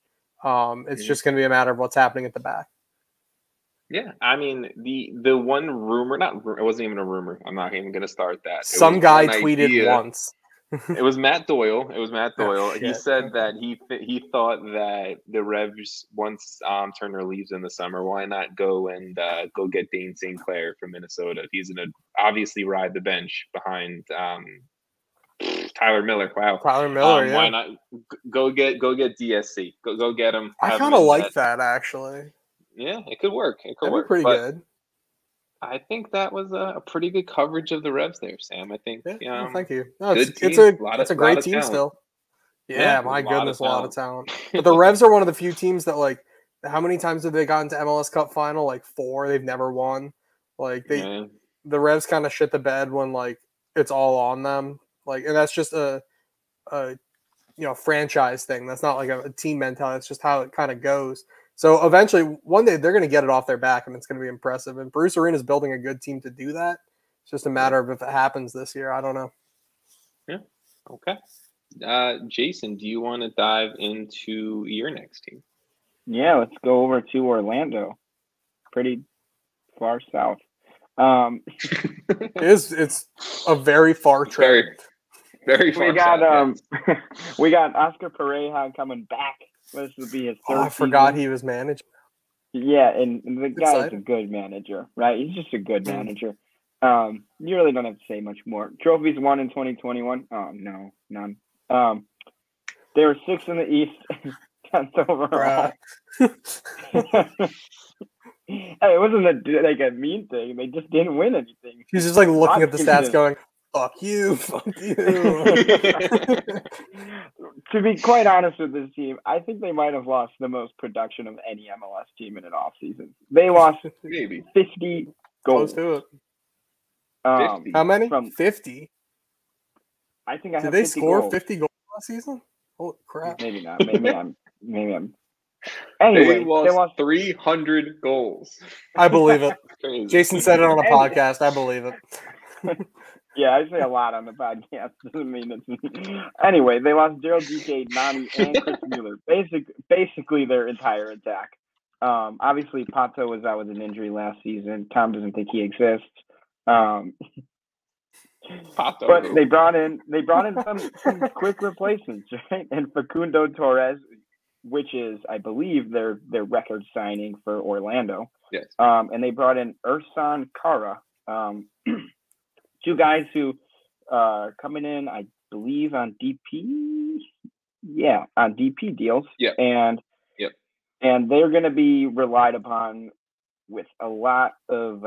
It's just going to be a matter of what's happening at the back. Yeah, I mean the one rumor, it wasn't even a rumor. I'm not even going to start that. Some guy tweeted once. It was Matt Doyle. Oh, he said that he thought that the Revs, once Turner leaves in the summer, why not go get Dane St. Clair from Minnesota? He's going to obviously ride the bench behind Tyler Miller. Wow, Tyler Miller. Why not go get DSC? Go get him. I kind of like that actually. Yeah, it could work. That'd be pretty good. I think that was a pretty good coverage of the Revs there, Sam. I think. Yeah, thank you. No, it's a great team still. Yeah, my goodness, a lot of talent. But the Revs are one of the few teams that, like, how many times have they gotten to MLS Cup final? Like 4. They've never won. Like the Revs kind of shit the bed when like it's all on them. Like, and that's just a franchise thing. That's not like a team mentality. It's just how it kind of goes. So eventually, one day, they're going to get it off their back, and it's going to be impressive. And Bruce Arena is building a good team to do that. It's just a matter of if it happens this year. I don't know. Yeah. Okay. Jason, do you want to dive into your next team? Yeah, let's go over to Orlando. Pretty far south. It's a very far trip. Very far south. We got Oscar Pereja coming back. This would be his third I forgot season. he was managing. Yeah, and the guy is a good manager, right? He's just a good manager. You really don't have to say much more. Trophies won in 2021? Oh, no, none. They were 6th in the East, 10th overall. Hey, it wasn't a mean thing. They just didn't win anything. He's just like looking at the stats going, fuck you. To be quite honest with this team, I think they might have lost the most production of any MLS team in an offseason. They lost maybe 50 goals. Close to it. How many? 50. I think I have 50 Did they score goals. 50 goals last season? Holy crap. Maybe not. Maybe I'm Anyway, they lost 300 goals. I believe it. Jason said it on a podcast. I believe it. Yeah, I say a lot on the podcast. Doesn't mean it's... Anyway, they lost Daryl Dike, Nani, and Chris Mueller. Basically their entire attack. Obviously, Pato was out with an injury last season. Tom doesn't think he exists. But they brought in some quick replacements, right? And Facundo Torres, which is, I believe, their record signing for Orlando. Yes. And they brought in Ersan Kara, two guys who are coming in, I believe, on DP. Yeah, on DP deals. Yeah. And they're going to be relied upon with a lot of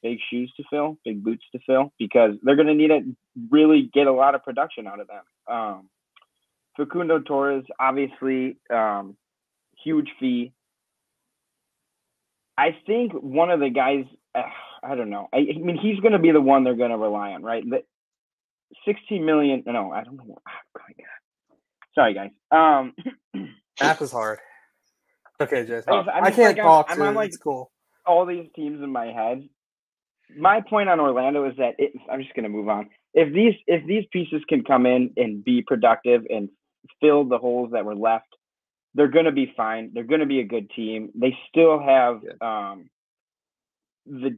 big shoes to fill, big boots to fill, because they're going to need to really get a lot of production out of them. Facundo Torres, obviously, huge fee. I think one of the guys, I don't know. I mean, he's going to be the one they're going to rely on, right? The 16 million. No, I don't know. Oh, sorry, guys. Math is hard. Okay, Jason. I can't talk. I'm on it's cool. All these teams in my head. My point on Orlando is that I'm just going to move on. If these pieces can come in and be productive and fill the holes that were left, they're going to be fine. They're going to be a good team. They still have the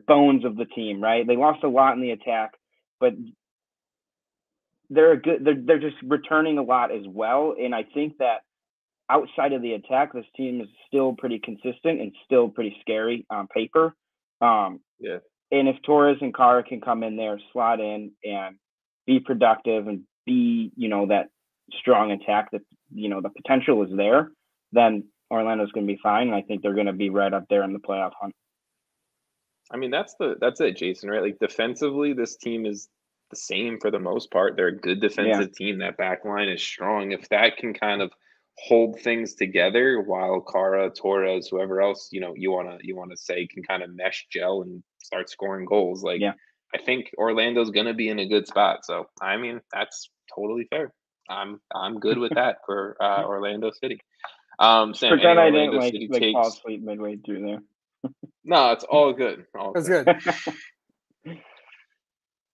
bones of the team, right? They lost a lot in the attack, but they're good. They're just returning a lot as well. And I think that outside of the attack, this team is still pretty consistent and still pretty scary on paper. And if Torres and Kara can come in there, slot in, and be productive and be, that strong attack that, the potential is there, then Orlando's going to be fine. And I think they're going to be right up there in the playoff hunt. I mean, that's it, Jason, right? Like, defensively, this team is the same for the most part. They're a good defensive team. That back line is strong. If that can kind of hold things together while Kara, Torres, whoever else, you want to say can kind of mesh, gel, and start scoring goals. I think Orlando's going to be in a good spot. So, I mean, that's totally fair. I'm good with that for Orlando City. Sam, pretend I didn't fall asleep midway through there. No, it's all good. That's good.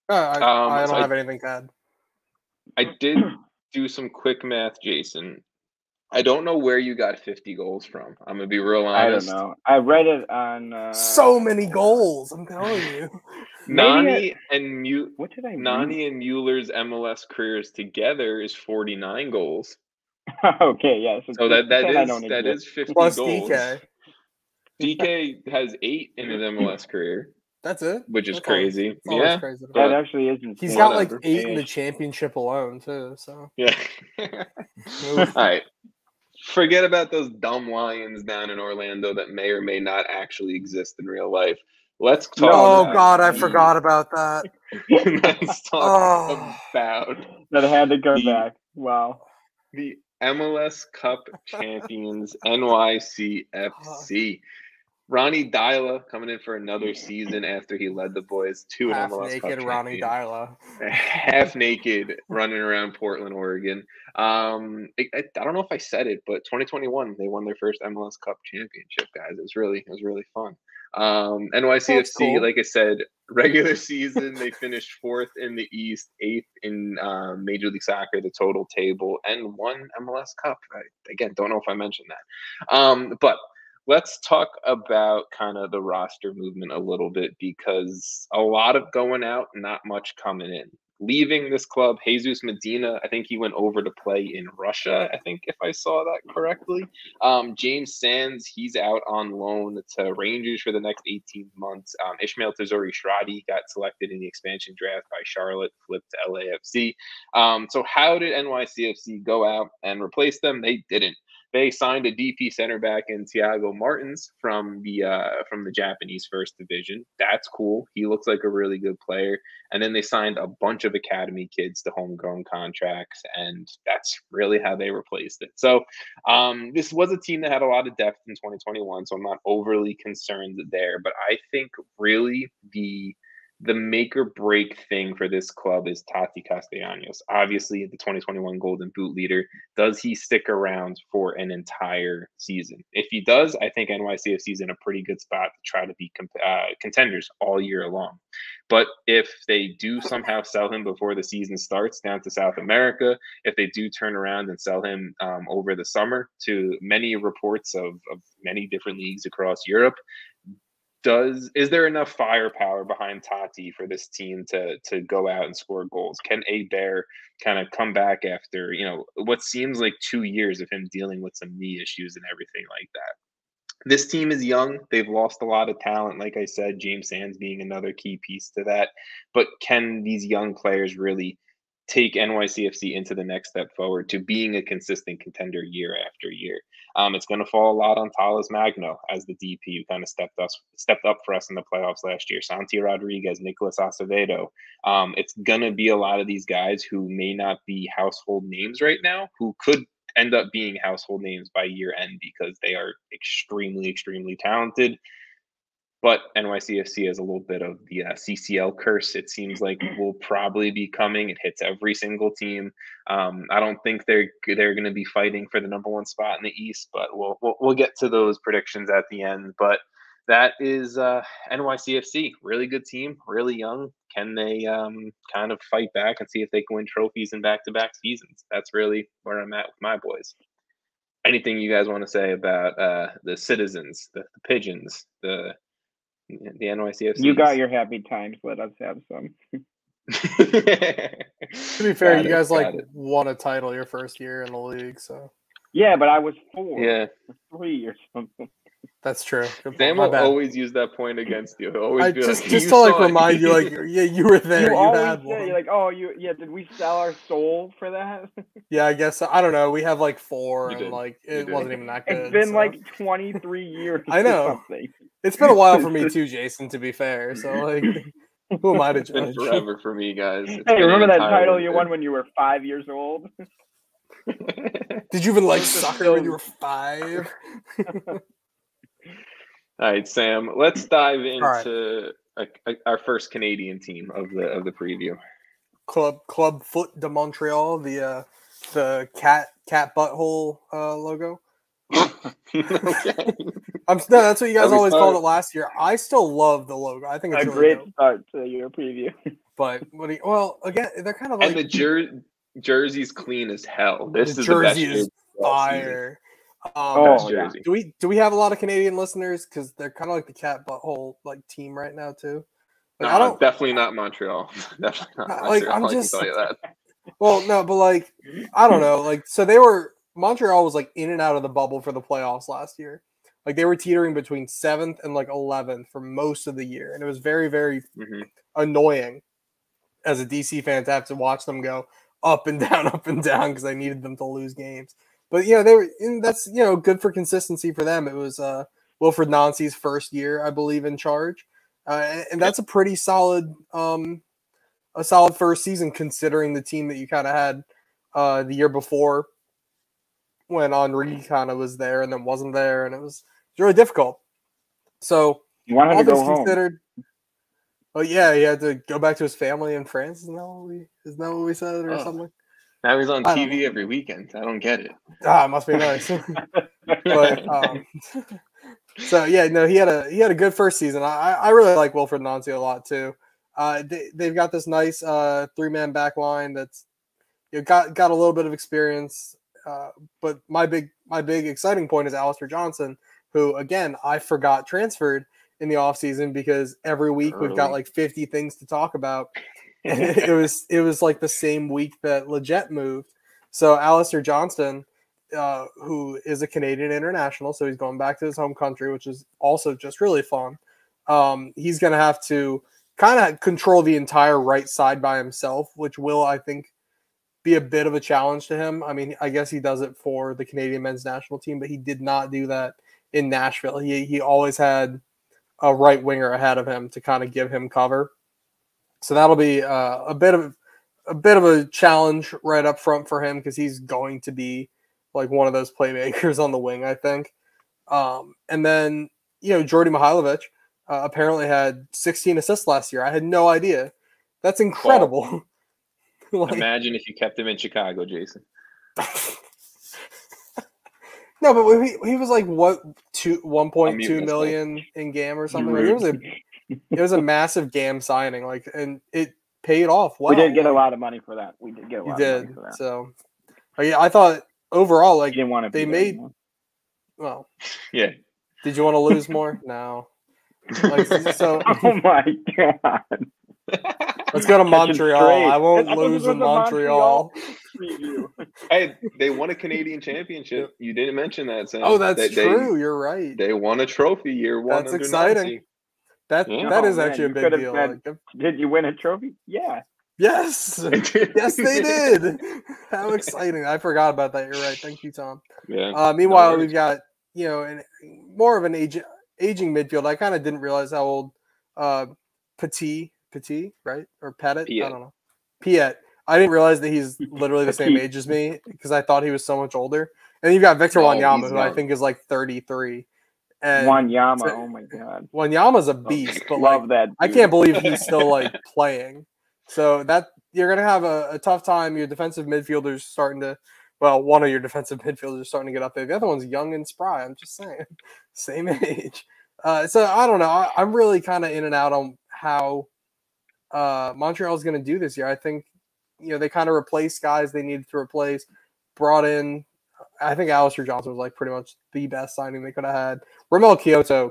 I don't have anything to add. I did do some quick math, Jason. I don't know where you got 50 goals from. I'm gonna be real honest. I don't know. I read it on so many goals. I'm telling you. Nani and Mueller's MLS careers together is 49 goals. Okay, yeah. So that is 50 plus goals. DK. DK has 8 in his MLS career. That's it. Which is crazy. Crazy. That actually isn't. He's got like 8 in the championship alone too. So yeah. All right. Forget about those dumb Lions down in Orlando that may or may not actually exist in real life. Let's talk. Oh God, I forgot about that. Let's talk about that had to go back. Wow. The MLS Cup champions, NYCFC. Ronnie Dyla coming in for another season after he led the boys to an MLS Cup champion. Ronnie Dyla. Half naked, running around Portland, Oregon. I don't know if I said it, but 2021 they won their first MLS Cup championship, guys. It was really fun. NYCFC, cool. Like I said, regular season they finished 4th in the East, 8th in Major League Soccer, the total table, and won MLS Cup. Again, don't know if I mentioned that, but. Let's talk about kind of the roster movement a little bit, because a lot of going out, not much coming in. Leaving this club, Jesus Medina, I think he went over to play in Russia, I think, if I saw that correctly. James Sands, he's out on loan to Rangers for the next 18 months. Ishmael Tazori-Shradi got selected in the expansion draft by Charlotte, flipped to LAFC. So how did NYCFC go out and replace them? They didn't. They signed a DP center back in Thiago Martins from the Japanese First Division. That's cool. He looks like a really good player. And then they signed a bunch of academy kids to homegrown contracts, and that's really how they replaced it. So this was a team that had a lot of depth in 2021, so I'm not overly concerned there. But I think really the the make or break thing for this club is Tati Castellanos. Obviously, the 2021 Golden Boot leader. Does he stick around for an entire season? If he does, I think NYCFC is in a pretty good spot to try to be contenders all year long. But if they do somehow sell him before the season starts down to South America, if they do turn around and sell him over the summer to many reports of many different leagues across Europe, is there enough firepower behind Tati for this team to go out and score goals? Can A Bear kind of come back after, what seems like 2 years of him dealing with some knee issues and everything like that? This team is young. They've lost a lot of talent. Like I said, James Sands being another key piece to that. But can these young players really take NYCFC into the next step forward to being a consistent contender year after year? It's going to fall a lot on Talas Magno as the DP who kind of stepped up for us in the playoffs last year. Santi Rodriguez, Nicolas Acevedo. It's going to be a lot of these guys who may not be household names right now, who could end up being household names by year end because they are extremely, extremely talented. But NYCFC has a little bit of the CCL curse. It seems like will probably be coming. It hits every single team. I don't think they're going to be fighting for the number one spot in the East, but we'll get to those predictions at the end. But that is NYCFC. Really good team, really young. Can they kind of fight back and see if they can win trophies in back-to-back seasons? That's really where I'm at with my boys. Anything you guys want to say about the Citizens, the Pigeons, the NYCFC? You got your happy times. Let us have some. To be fair, you guys won a title your first year in the league, so. Yeah, but I was 4. Yeah. 3 or something. That's true. Sam will always use that point against you. He'll always be just to remind you, yeah, you were there. You always say, did we sell our soul for that? Yeah, I guess I don't know. We have 4, and it wasn't even that good. It's been 23 years. I know. It's been a while for me too, Jason. To be fair, so who am I to judge? It's been forever for me, guys. Hey, remember that title you won when you were 5 years old? Did you even like soccer when you were 5? All right, Sam. Let's dive into our first Canadian team of the preview. Club Foot de Montreal, the cat butthole logo. Okay. That's what you guys always called it last year. I still love the logo. I think it's a great start to your preview. But again, they're kind of and the jersey's clean as hell. This is the best jersey is fire. Jersey. Do we have a lot of Canadian listeners? Because they're kind of like the cat butthole team right now too. No, definitely not Montreal. Definitely not Montreal. I'm just, I can tell you that. Well, no, but I don't know. So Montreal was in and out of the bubble for the playoffs last year. They were teetering between 7th and 11th for most of the year, and it was very, very annoying as a DC fan to have to watch them go up and down because I needed them to lose games. But they were, and that's good for consistency for them. It was Wilfred Nancy's first year, I believe, in charge, and that's a pretty solid, first season considering the team that you kind of had the year before when Henri kind of was there and then wasn't there, and it was really difficult. So you want him to go home. Oh yeah, he had to go back to his family in France. Isn't that what we said or something? Now he's on TV every weekend. I don't get it. It must be nice. But so yeah, no, he had a good first season. I really like Wilfred Nancy a lot too. They've got this nice 3-man back line that's got a little bit of experience. But my big exciting point is Alistair Johnson, who again I forgot transferred in the offseason because every week we've got 50 things to talk about. And it was the same week that Leggett moved. So Alistair Johnston, who is a Canadian international, so he's going back to his home country, which is also just really fun. He's going to have to kind of control the entire right side by himself, which will, I think, be a bit of a challenge to him. I mean, I guess he does it for the Canadian men's national team, but he did not do that in Nashville. He always had a right winger ahead of him to kind of give him cover. So that'll be a bit of a challenge right up front for him because he's going to be one of those playmakers on the wing, I think. And then Jordy Mihailovic, apparently had 16 assists last year. I had no idea. That's incredible. Like, imagine if you kept him in Chicago, Jason. No, but he was like what 1.2 million in GAM or something. Like, it was a massive GAM signing, like, and it paid off well. We did get a lot of money for that. We did get a lot of money for that. So, yeah, I thought overall, like, didn't want to they made. Well, yeah. Did you want to lose more? No. Like, so. Oh my god. Let's go to Montreal. I won't lose in Montreal. Hey, they won a Canadian championship. You didn't mention that, Sam. Oh, that's true. You're right. They won a trophy year one. That's exciting. That is actually a big deal. Said, did you win a trophy? Yeah. Yes. Yes, they did. How exciting. I forgot about that. You're right. Thank you, Tom. Yeah. Meanwhile, we've got, more of an aging midfield. I kind of didn't realize how old Petit, right? Or Pettit? I don't know. Piet. I didn't realize that he's literally the same age as me because I thought he was so much older. And you've got Victor Wanyama, who I think is like 33. And Wanyama, oh my god. Wanyama's a beast, but love that dude. I can't believe he's still like playing. So that you're gonna have a tough time. Your defensive midfielders starting to, one of your defensive midfielders is starting to get up there. The other one's young and spry. I'm just saying, same age. So I don't know. I'm really kind of in and out on how Montreal is going to do this year. I think they kind of replaced guys they needed to replace. Brought in, I think Alistair Johnson was like pretty much the best signing they could have had. Romel Kyoto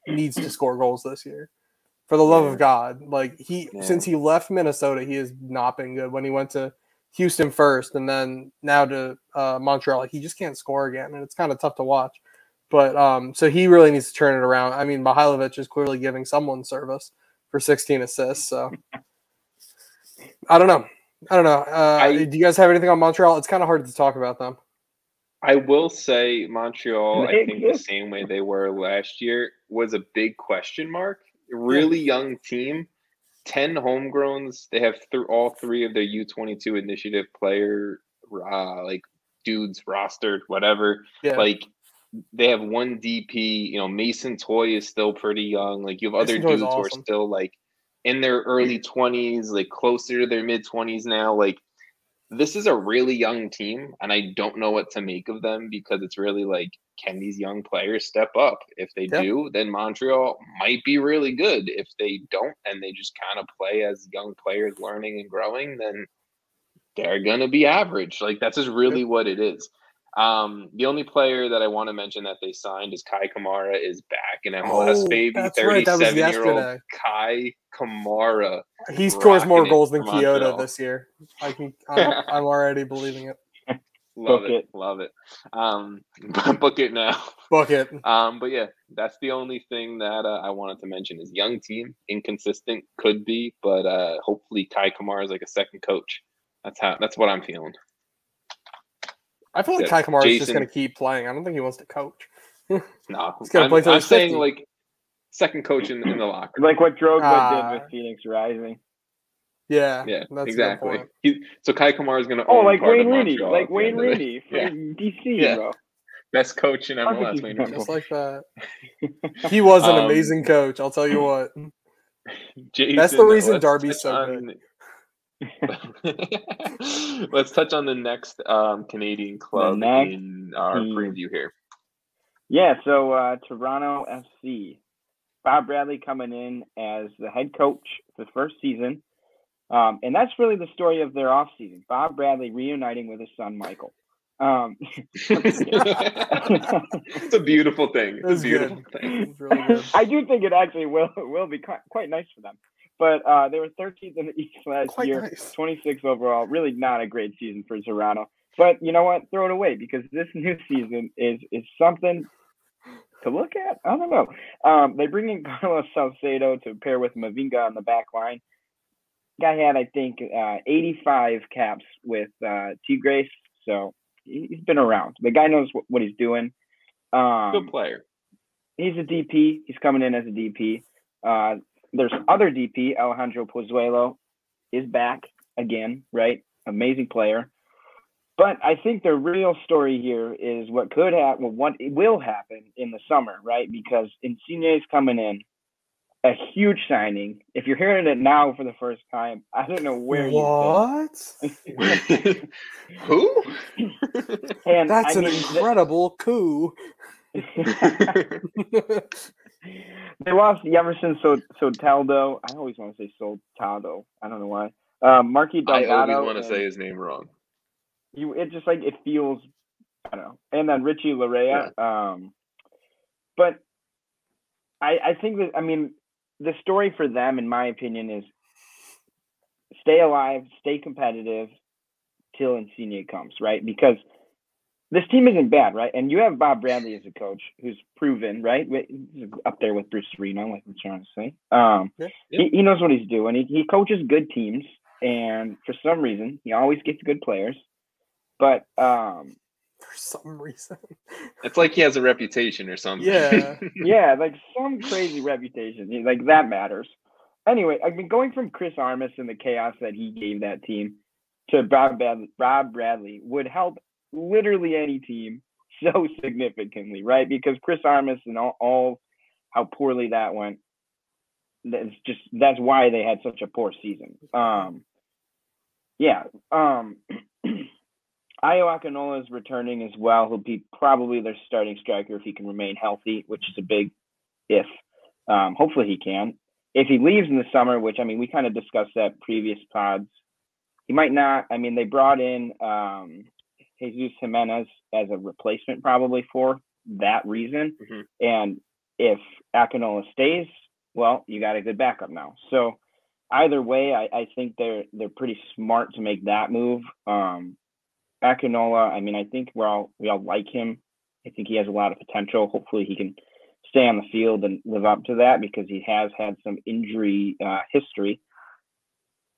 needs to score goals this year. For the love of God. Like since he left Minnesota, he has not been good. When he went to Houston first and then now to Montreal, like, he just can't score again, and it's kind of tough to watch. But so he really needs to turn it around. I mean, Mihailovic is clearly giving someone service for 16 assists. So I don't know. Do you guys have anything on Montreal? It's kind of hard to talk about them. I will say Montreal, I think the same way they were last year, was a big question mark. Really young team, 10 homegrowns. They have all three of their U22 initiative player dudes rostered, whatever. Yeah. Like, they have one DP. Mason Toy is still pretty young. Like, you have other dudes who are still like in their early 20s, like closer to their mid 20s now. Like, this is a really young team, and I don't know what to make of them because it's really like, can these young players step up? If they do, then Montreal might be really good. If they don't, and they just kind of play as young players learning and growing, then they're going to be average. Like, that's just really what it is. The only player that I want to mention that they signed is Kai Kamara is back in MLS, baby. 37-year-old Kai Kamara. He scores more goals than Kyoto this year. I'm already believing it. Love it. Book it now. Book it. But yeah, that's the only thing that I wanted to mention is young team, inconsistent could be, but hopefully Kai Kamara is like a second coach. That's what I'm feeling. I feel like Kai Kamara is just going to keep playing. I don't think he wants to coach. No, he's going to play. I'm saying like second coach in the locker room. Like what Drogba did with Phoenix Rising. Yeah, that's exactly. So Kai Kamara is going to like Wayne Rooney, from DC, bro. Best coach in MLS, Wayne Rooney. Just like that. He was an amazing coach. I'll tell you what. Jason, that's the reason Darby's so good. Let's touch on the next Canadian club in our preview here. Yeah, so Toronto FC. Bob Bradley coming in as the head coach for the first season. And that's really the story of their offseason. Bob Bradley reuniting with his son, Michael. It's a beautiful thing. It's a beautiful thing. It's really good. I do think it actually will be quite nice for them. But they were 13th in the East last year, nice. 26 overall. Really not a great season for Toronto. But you know what? Throw it away because this new season is something to look at. I don't know. They bring in Carlos Salcedo to pair with Mavinga on the back line. Guy had, I think, 85 caps with Tigres, so he's been around. The guy knows what he's doing. Good player. He's a DP. He's coming in as a DP. There's other DP, Alejandro Pozuelo, is back again, right? Amazing player. But I think the real story here is what could happen, what will happen in the summer, right? Because Insigne's coming in. a huge signing. If you're hearing it now for the first time, I don't know where what? Who? And that's an incredible coup. They lost Jefferson Soteldo. I always want to say Soteldo. I don't know why. Marky Delgado. I always want to say his name wrong. It just like it feels, I don't know. And then Richie Larea. Yeah. But I think that, I mean, the story for them, in my opinion, is stay alive, stay competitive till Insigne comes, right? Because this team isn't bad, right? And you have Bob Bradley as a coach who's proven, right? He's up there with Bruce Arena, like I'm trying to say. He knows what he's doing. He coaches good teams, and for some reason, he always gets good players. But for some reason, it's like he has a reputation or something. Yeah, like some crazy reputation. Like that matters. Anyway, I mean, going from Chris Armas and the chaos that he gave that team to Bob Bradley would help literally any team so significantly, right? Because Chris Armas and all how poorly that went, that's why they had such a poor season. Ayo Akinola is returning as well. He'll be probably their starting striker if he can remain healthy, which is a big if. Hopefully he can. If he leaves in the summer, which, I mean, we kind of discussed that previous pods, he might not. I mean, they brought in Jesus Jimenez as a replacement probably for that reason. Mm-hmm. And if Akinola stays, well, you got a good backup now. So either way, I think they're pretty smart to make that move. Akinola, I mean, I think we all like him. I think he has a lot of potential. Hopefully he can stay on the field and live up to that because he has had some injury history.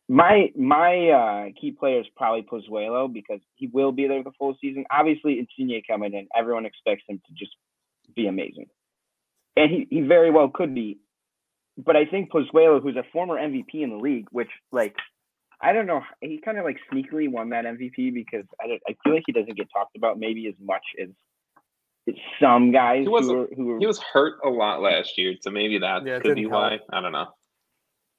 My key player is probably Pozuelo because he will be there the full season. Obviously, Insigne coming in, everyone expects him to just be amazing. And he very well could be. But I think Pozuelo, who's a former MVP in the league, which, like, I don't know, he kind of, like, sneakily won that MVP because I feel like he doesn't get talked about maybe as much as some guys who were... He was hurt a lot last year, so maybe that could be why. I don't know.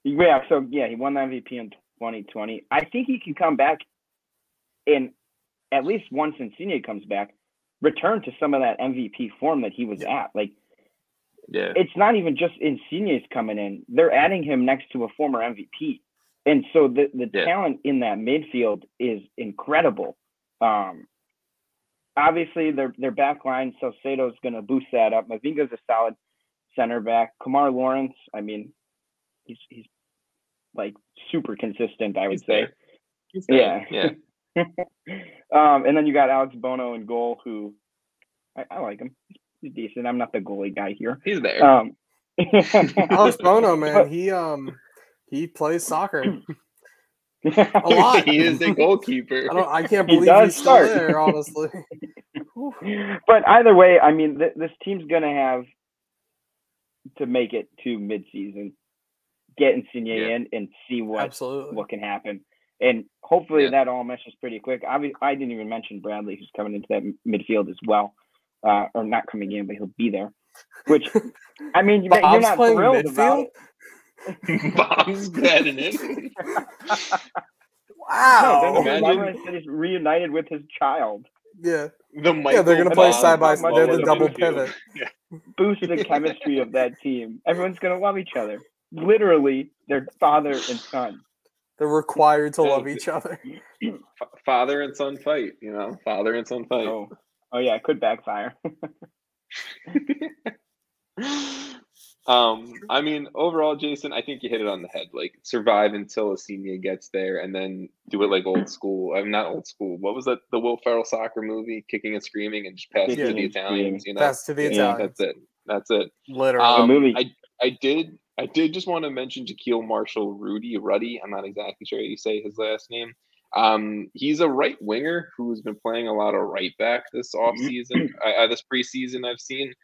Yeah, so, he won the MVP in 2020. I think he can come back and at least once Insigne comes back, return to some of that MVP form that he was at. Like, it's not even just Insigne's coming in. They're adding him next to a former MVP. And so the talent in that midfield is incredible. Obviously, their back line, Salcedo's going to boost that up. Mavinga's a solid center back. Kamar Lawrence, I mean, he's like super consistent, I would say. He's there. Yeah. And then you got Alex Bono in goal, who I like him. He's decent. I'm not the goalie guy here. He's there. Alex Bono, man, he plays soccer. A lot. He is a goalkeeper. I can't believe he's still there, honestly. But either way, I mean, this team's going to have to make it to midseason, get Insigne in, and see what can happen. And hopefully that all meshes pretty quick. I didn't even mention Bradley, who's coming into that midfield as well. Or not coming in, but he'll be there. Which, I mean, you're not thrilled about it. Bob's getting it. Wow. No, he's reunited with his child. Yeah. They're going to play side by side. They're the double pivot. Yeah. Boost the chemistry of that team. Everyone's going to love each other. Literally, they're father and son. They're required to love each other. Father and son fight, Father and son fight. Oh yeah, it could backfire. I mean, overall, Jason, I think you hit it on the head. Like, survive until a senior gets there, and then do it like old school. I'm not old school. What was that? The Will Ferrell soccer movie, Kicking and Screaming, and just pass it to the Italians. Pass to the Italians. That's it. Literally, the movie. I did just want to mention Jaquil Marshall Ruddy. I'm not exactly sure how you say his last name. He's a right winger who's been playing a lot of right back this offseason. This preseason, I've seen.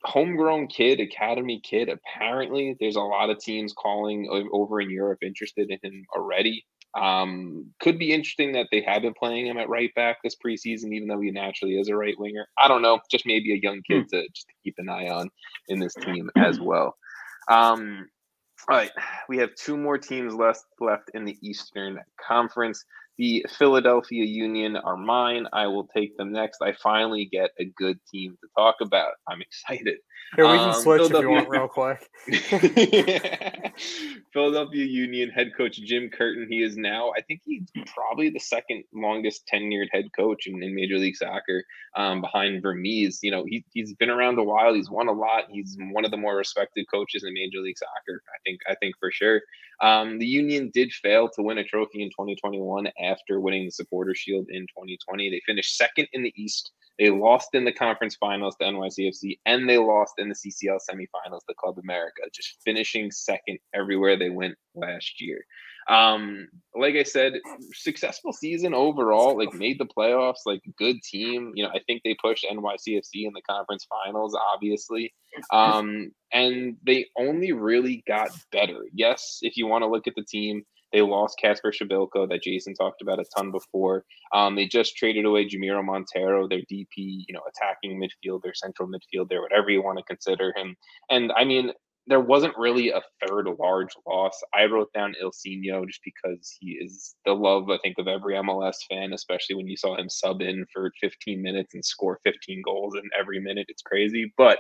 Homegrown kid, academy kid. Apparently, there's a lot of teams calling over in Europe interested in him already. Could be interesting that they have been playing him at right back this preseason, even though he naturally is a right winger. I don't know, just maybe a young kid to just keep an eye on in this team as well. All right, we have two more teams left in the Eastern Conference. The Philadelphia Union are mine. I will take them next. I finally get a good team to talk about. I'm excited. Here, we can switch if you want real quick. Philadelphia Union head coach Jim Curtin. He is now, I think he's probably the second longest tenured head coach in Major League Soccer, behind Vermees. You know, he's been around a while. He's won a lot. He's one of the more respected coaches in Major League Soccer. I think for sure. The Union did fail to win a trophy in 2021 after winning the Supporter Shield in 2020. They finished second in the East. They lost in the conference finals to NYCFC, and they lost in the CCL semifinals to Club America, just finishing second everywhere they went last year. Like I said, successful season overall, like made the playoffs, like good team. You know, I think they pushed NYCFC in the conference finals, obviously. And they only really got better. Yes, if you want to look at the team, they lost Casper Shabilko that Jason talked about a ton before. They just traded away Jamiro Montero, their DP, you know, attacking midfielder, central midfielder, whatever you want to consider him. And I mean, there wasn't really a third large loss. I wrote down Ilsinho just because he is the love, I think, of every MLS fan, especially when you saw him sub in for 15 minutes and score 15 goals in every minute. It's crazy. But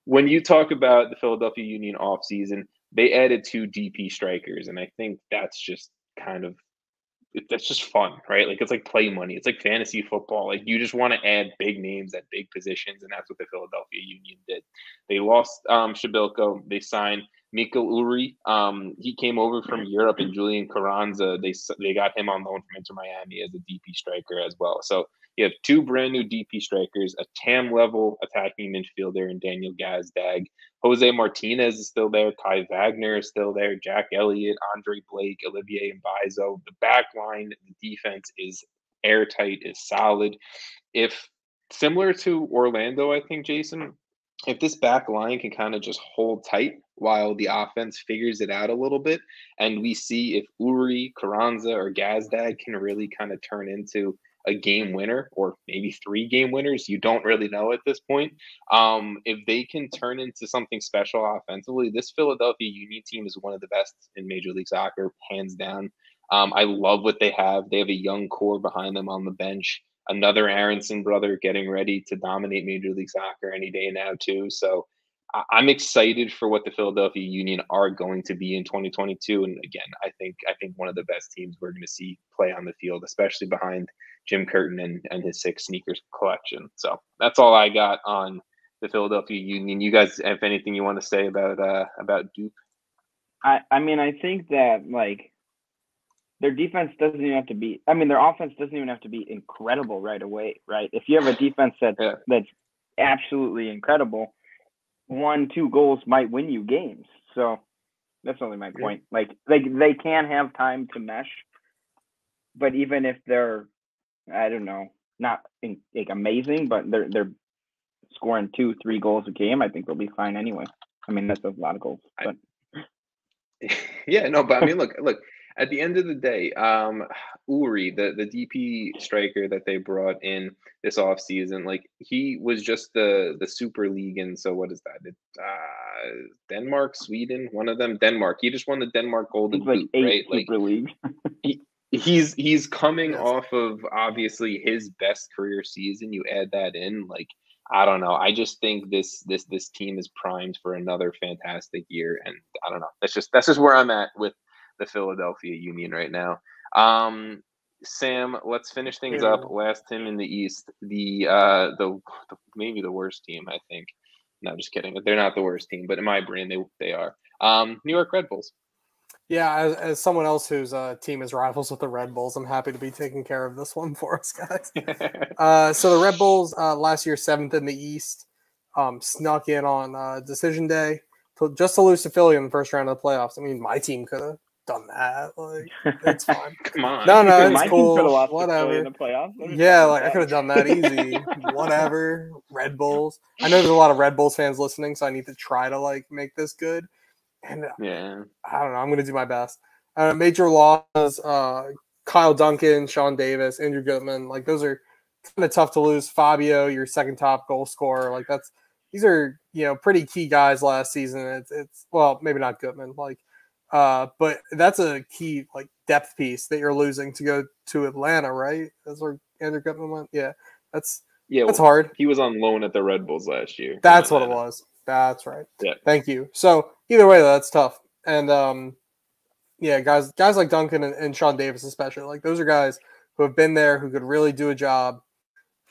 when you talk about the Philadelphia Union offseason, they added 2 DP strikers, and I think that's just that's just fun, right? Like, it's like play money. It's like fantasy football. Like, you just want to add big names at big positions, and that's what the Philadelphia Union did. They lost Shabilko. They signed Mikkel Uri. He came over from Europe, and Julian Carranza, they got him on loan from Inter Miami as a DP striker as well. So you have 2 brand new DP strikers, a TAM level attacking midfielder in Daniel Gazdag. Jose Martinez is still there. Kai Wagner is still there. Jack Elliott, Andre Blake, Olivier Mbaizo. The back line, the defense is airtight, is solid. If similar to Orlando, I think, Jason, if this back line can kind of just hold tight while the offense figures it out a little bit, and we see if Uri, Carranza, or Gazdag can really kind of turn into a game winner or maybe 3 game winners, you don't really know at this point. If they can turn into something special offensively, this Philadelphia Union team is one of the best in Major League Soccer, hands down. I love what they have. They have a young core behind them on the bench. Another Aronson brother getting ready to dominate Major League Soccer any day now too. So I'm excited for what the Philadelphia Union are going to be in 2022. And again, I think one of the best teams we're going to see play on the field, especially behind Jim Curtin and his 6 sneakers collection. So that's all I got on the Philadelphia Union. You guys have anything you want to say about Duke? I mean, I think that, like, their defense doesn't even have to be, I mean, their offense doesn't even have to be incredible right away, right? If you have a defense that's absolutely incredible, 1-2 goals might win you games. So that's only my point. Like, they can have time to mesh, but even if they're, I don't know, not like amazing, but they're scoring 2-3 goals a game, I think they'll be fine anyway. I mean, that's a lot of goals. But yeah, no, but I mean, look. At the end of the day, Uri, the DP striker that they brought in this offseason, like, he was just the Super League. And so what is that? Denmark, Sweden, one of them, Denmark. He just won the Denmark Golden Boot, right? Super League. He's coming off of obviously his best career season. You add that in, like, I don't know. I just think this team is primed for another fantastic year. And I don't know. That's just where I'm at with the Philadelphia Union right now. Sam, let's finish things up. Last team in the East, the maybe the worst team, I think. No, just kidding. They're not the worst team, but in my brain, they are. New York Red Bulls. Yeah, as someone else whose team is rivals with the Red Bulls, I'm happy to be taking care of this one for us, guys. So the Red Bulls, last year 7th in the East, snuck in on decision day just to lose to Philly in the first round of the playoffs. I mean, my team could have done that. Like, it's fine. Come on. No, it's my cool. Team lost whatever. In the playoffs. Yeah, like, I could have done that easy. Whatever. Red Bulls. I know there's a lot of Red Bulls fans listening, so I need to try to, like, make this good. And yeah, I don't know. I'm going to do my best. Major losses, Kyle Duncan, Sean Davis, Andrew Goodman. Like, those are kind of tough to lose. Fabio, your second top goal scorer. Like, that's these are pretty key guys last season. It's well, maybe not Goodman, but that's a key depth piece that you're losing to go to Atlanta, right? That's where Andrew Goodman went. Yeah, that's hard. He was on loan at the Red Bulls last year. That's what it was. That's right. Yeah. Thank you. So either way, that's tough. And guys like Duncan and Sean Davis especially, those are guys who have been there, who could really do a job.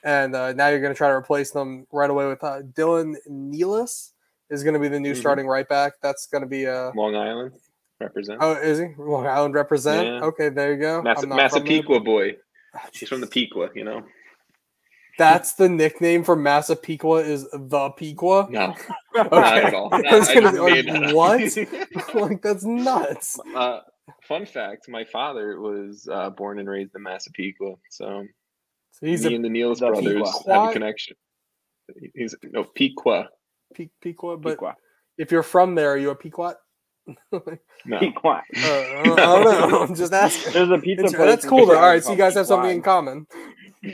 And now you're going to try to replace them right away with Dylan Nealis is going to be the new starting right back. That's going to be Long Island represent. Oh, is he? Long Island represent? Yeah. Okay, there you go. Massapequa boy. He's from the Pequa, That's the nickname for Massapequa is the Pequa? No, okay. Not at all. What? That's nuts. Fun fact, my father was born and raised in Massapequa, so he's me and the Niels brothers have a connection. He's Pequa. Pequa, but if you're from there, are you a Pequot? No. Pequot. I don't know. I'm just asking. There's a pizza place. That's cool though. All right, so you guys have something in common.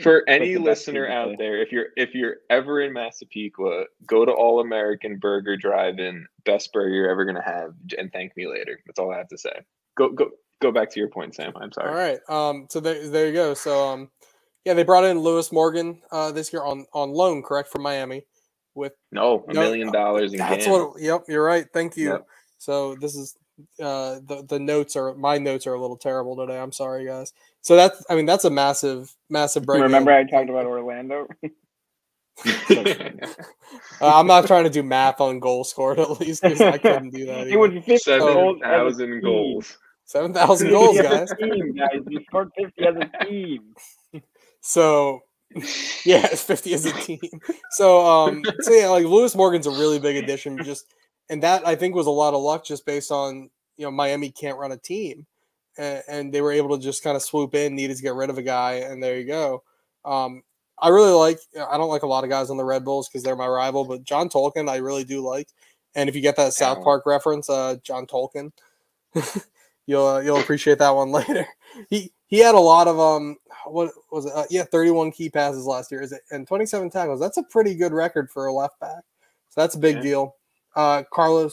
For any listener out there, if you're ever in Massapequa, go to All American Burger Drive-In, best burger you're ever gonna have, and thank me later. That's all I have to say. Go back to your point, Sam. I'm sorry. All right. So there you go. So they brought in Lewis Morgan this year on loan, correct, from Miami. With $1 million in that's GAM. Yep, you're right. Thank you. Yep. So this is my notes are a little terrible today. I'm sorry, guys. So that's a massive break. Remember I talked about Orlando? I'm not trying to do math on goals scored at least because I couldn't do that. It was 7,000 goals. 7,000 goals, guys. You scored 50 as a team. So yeah, it's 50 as a team. So Lewis Morgan's a really big addition. And that I think was a lot of luck just based on Miami can't run a team, and they were able to just kind of swoop in, needed to get rid of a guy, and there you go. I don't like a lot of guys on the Red Bulls because they're my rival, but John Tolkien I really do like. And if you get that South Park reference, John Tolkien, you'll appreciate that one later. He had a lot of what was it? 31 key passes last year, and 27 tackles. That's a pretty good record for a left back. So that's a big deal. I'm going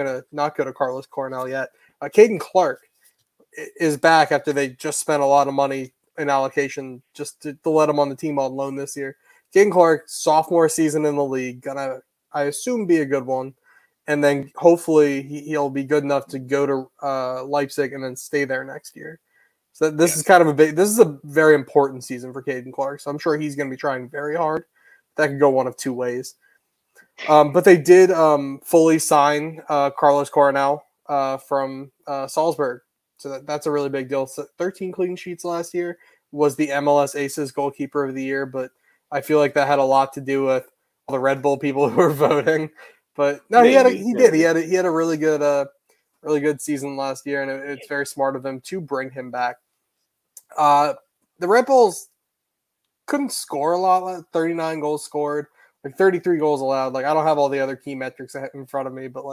to not go to Carlos Cornell yet. Caden Clark is back after they just spent a lot of money in allocation just to let him on the team on loan this year. Caden Clark, sophomore season in the league, gonna, I assume, be a good one. And then hopefully he'll be good enough to go to Leipzig and then stay there next year. So this is a very important season for Caden Clark. So I'm sure he's going to be trying very hard. That could go one of two ways. But they did fully sign Carlos Coronel from Salzburg. So that's a really big deal. So 13 clean sheets last year, was the MLS Aces goalkeeper of the year. But I feel like that had a lot to do with all the Red Bull people who were voting. But no, he did. He had a really good season last year, and it's very smart of them to bring him back. The Red Bulls couldn't score a lot. 39 goals scored, 33 goals allowed. I don't have all the other key metrics in front of me, but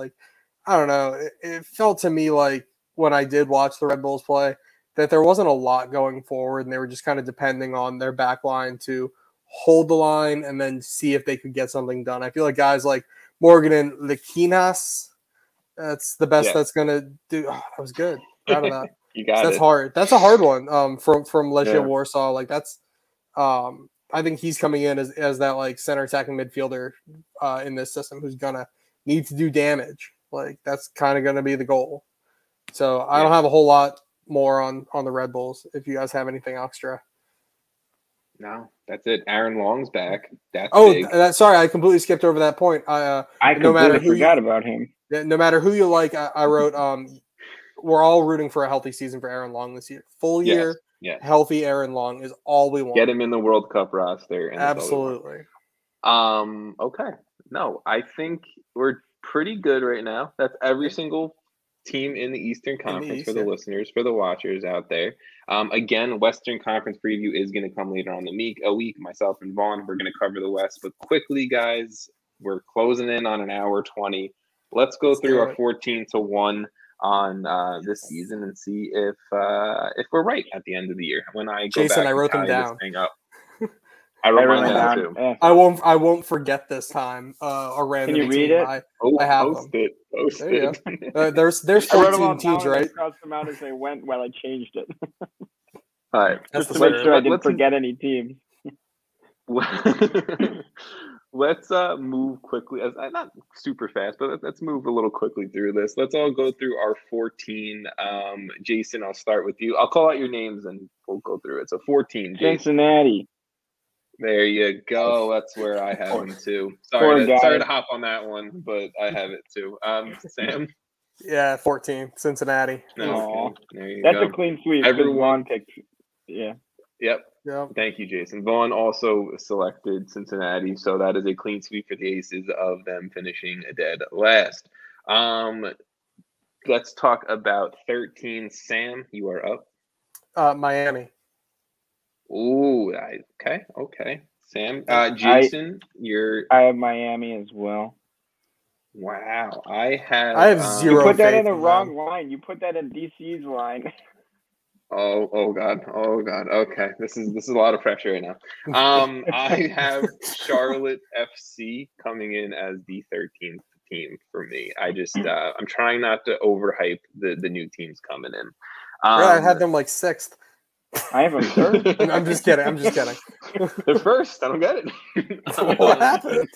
I don't know. It felt to me like when I did watch the Red Bulls play that there wasn't a lot going forward, and they were just kind of depending on their back line to hold the line and then see if they could get something done. I feel like guys like Morgan and Lekinas, that's the best that's going to do. Oh, that was good. Proud of that. That's hard. That's a hard one from Legia Warsaw. I think he's coming in as that center attacking midfielder in this system who's going to need to do damage. That's kind of going to be the goal. So I don't have a whole lot more on the Red Bulls if you guys have anything extra. No, that's it. Aaron Long's back. That's big. Sorry, I completely skipped over that point. I completely forgot about him. No matter who you like, I wrote, we're all rooting for a healthy season for Aaron Long this year. Full year, healthy Aaron Long is all we want. Get him in the World Cup roster. Absolutely. Okay. No, I think we're pretty good right now. That's every single team in the Eastern Conference for the listeners, for the watchers out there. Again, Western Conference preview is going to come later on the week. Myself and Vaughn, we're going to cover the West. But quickly, guys, we're closing in on an hour 20. Let's go through our 14-1 on this season and see if we're right at the end of the year. When I go Jason, back I wrote them and down. this thing up. I wrote mine down too. Yeah. I won't forget this time. A random Can you read team. it? I have Post them. it. Post There you it. go. There's I wrote them 14 all teams, down and right? I crossed them out as they went while I changed it. All right. That's Just the to make sure I didn't let's- forget any teams. Let's move quickly. Not super fast, but let's move a little quickly through this. Let's all go through our 14. Jason, I'll start with you. I'll call out your names and we'll go through it. So 14, Jason. Cincinnati. There you go. That's where I have them too. Poor guy. Sorry to hop on that one, but I have it too. Sam. Yeah, 14, Cincinnati. Okay. There you That's go. a clean sweep. Everyone picked. Yeah. Yep. Yep. Thank you, Jason. Vaughn also selected Cincinnati, so that is a clean sweep for the Aces of them finishing dead last. Let's talk about 13. Sam, you are up. Miami. Ooh, okay. Sam, Jason, I have Miami as well. Wow, I have zero. You put that faith in the in wrong them. line. You put that in DC's line. Oh God. Okay, this is a lot of pressure right now. I have Charlotte FC coming in as the 13th team for me. I'm trying not to overhype the new teams coming in. I had them like 6th. I have them third. I'm just kidding. They're first. I don't get it. What happened?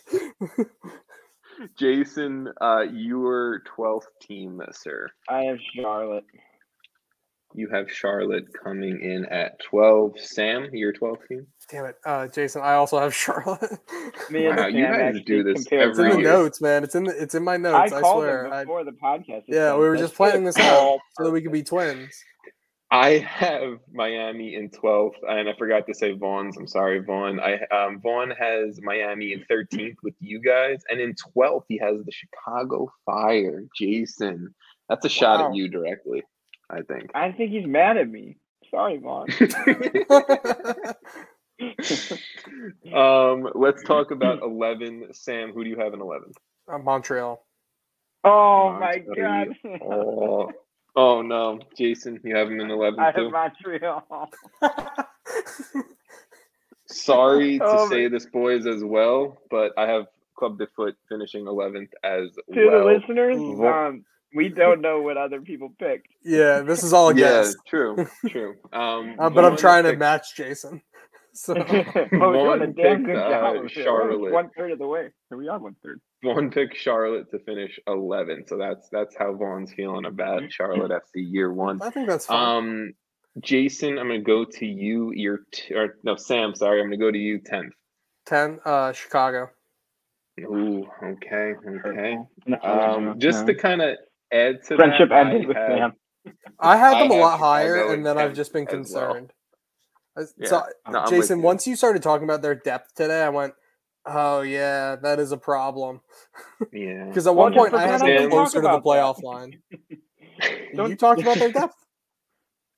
Jason, your 12th team, sir. I have Charlotte. You have Charlotte coming in at 12. Sam, your 12th team? Damn it, Jason. I also have Charlotte. Me and Wow, you Sam guys actually do this compared It's in the every year. notes, man. It's in my notes. I I called swear. them before the podcast. Yeah, we were just planning this out so that we could be twins. I have Miami in 12th, and I forgot to say Vaughn's. I'm sorry, Vaughn. Vaughn has Miami in 13th with you guys, and in 12th he has the Chicago Fire. Jason, that's a shot at you directly, I think. I think he's mad at me. Sorry, Vaughn. Let's talk about 11. Sam, who do you have in 11th? Montreal. Oh my God. Oh no, Jason, you have him in 11 I too. have Montreal. Sorry to say this, boys, as well, but I have Club de Foot finishing 11th as To well. the listeners, we don't know what other people picked. Yeah, this is all a guess. True. But I'm trying to match Jason. So Doing a damn good job. Charlotte. 1/3 of the way. Here we are, 1/3. Vaughn picked Charlotte to finish 11th, so that's how Vaughn's feeling about Charlotte FC year 1. I think that's fine. Jason, I'm gonna go to you. Sam. Sorry, I'm gonna go to you. 10th. 10. Chicago. Ooh, okay. No. Just to kind of add to friendship that, ended with Sam. I had them a lot Chicago higher, in and then I've just been 10th as well. concerned. So, No, Jason, once you started talking about their depth today, I went, "Oh yeah, that is a problem." Yeah. Because at one point I had them Sam, closer to the talk about playoff line. Don't- You talked about their depth.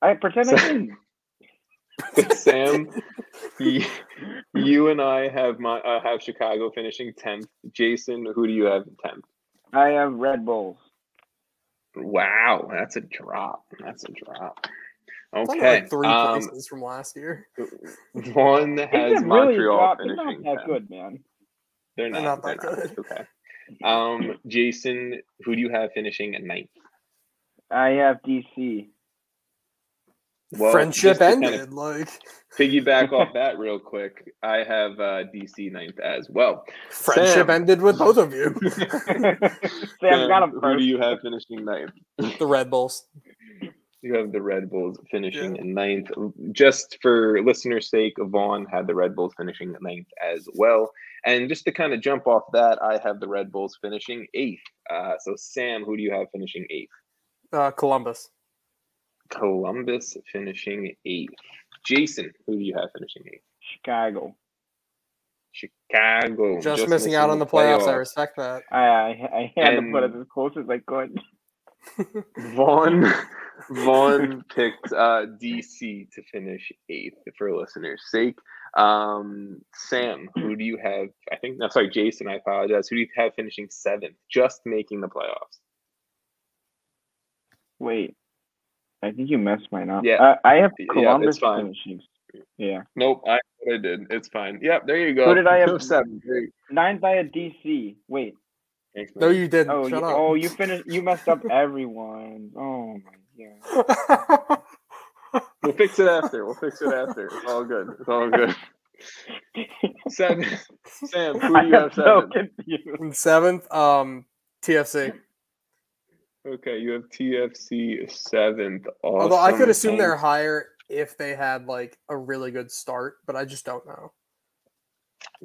I pretend I didn't. Sam, you and I have Chicago finishing 10th. Jason, who do you have 10th? I have Red Bulls. Wow, that's a drop. It's only Okay. like 3 places from last year. One has They're really Montreal dropped. They're finishing not that 10th. good, man. They're not that good. Okay. Jason, who do you have finishing at 9th? I have DC. Well, Friendship just to kind ended. of Like piggyback off that real quick, I have DC 9th as well. friendship ended with both of you. Sam got him Who first. do you have finishing 9th? The Red Bulls. You have the Red Bulls finishing in 9th. Just for listeners' sake, Vaughn had the Red Bulls finishing 9th as well. And just to kind of jump off that, I have the Red Bulls finishing 8th. So Sam, who do you have finishing 8th? Columbus. Columbus finishing 8th. Jason, who do you have finishing 8th? Chicago. Just missing out on the playoffs. I respect that. I had to put it as close as I could. Vaughn picked DC to finish 8th for listeners' sake. Sam, who do you have? Jason, I apologize. Who do you have finishing 7th, just making the playoffs? Wait, I think you messed mine up. Yeah. I have Yeah, Columbus it's fine. finishing. Yeah. Nope, I what I did. It's fine. Yep, there you go. Who did I have? No 7. Great. 9th, I had DC. Wait. Thanks, No, man. you didn't. Oh, Shut up. oh, you finished. You messed up everyone. Oh my god. We'll fix it after. It's all good. 7. Sam, who do you have 7? Confused. 7th, TFC. Okay, you have TFC 7th. Awesome. Although I could assume they're higher if they had like a really good start, but I just don't know.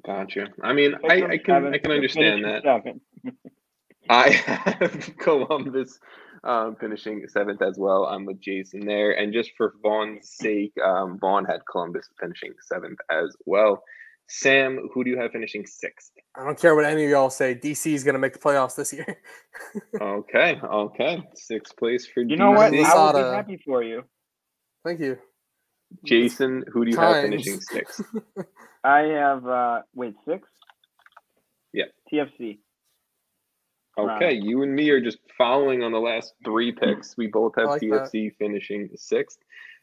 Gotcha. I mean, I can understand that. 7. I have Columbus finishing 7th as well. I'm with Jason there. And just for Vaughn's sake, Vaughn had Columbus finishing 7th as well. Sam, who do you have finishing 6th? I don't care what any of y'all say. DC is going to make the playoffs this year. Okay. 6th place for DC. You know what? I Minnesota. will be happy for you. Thank you. Jason, who do you have finishing 6th? I have, 6? Yeah. TFC. Okay, you and me are just following on the last 3 picks. We both have like TFC finishing 6th.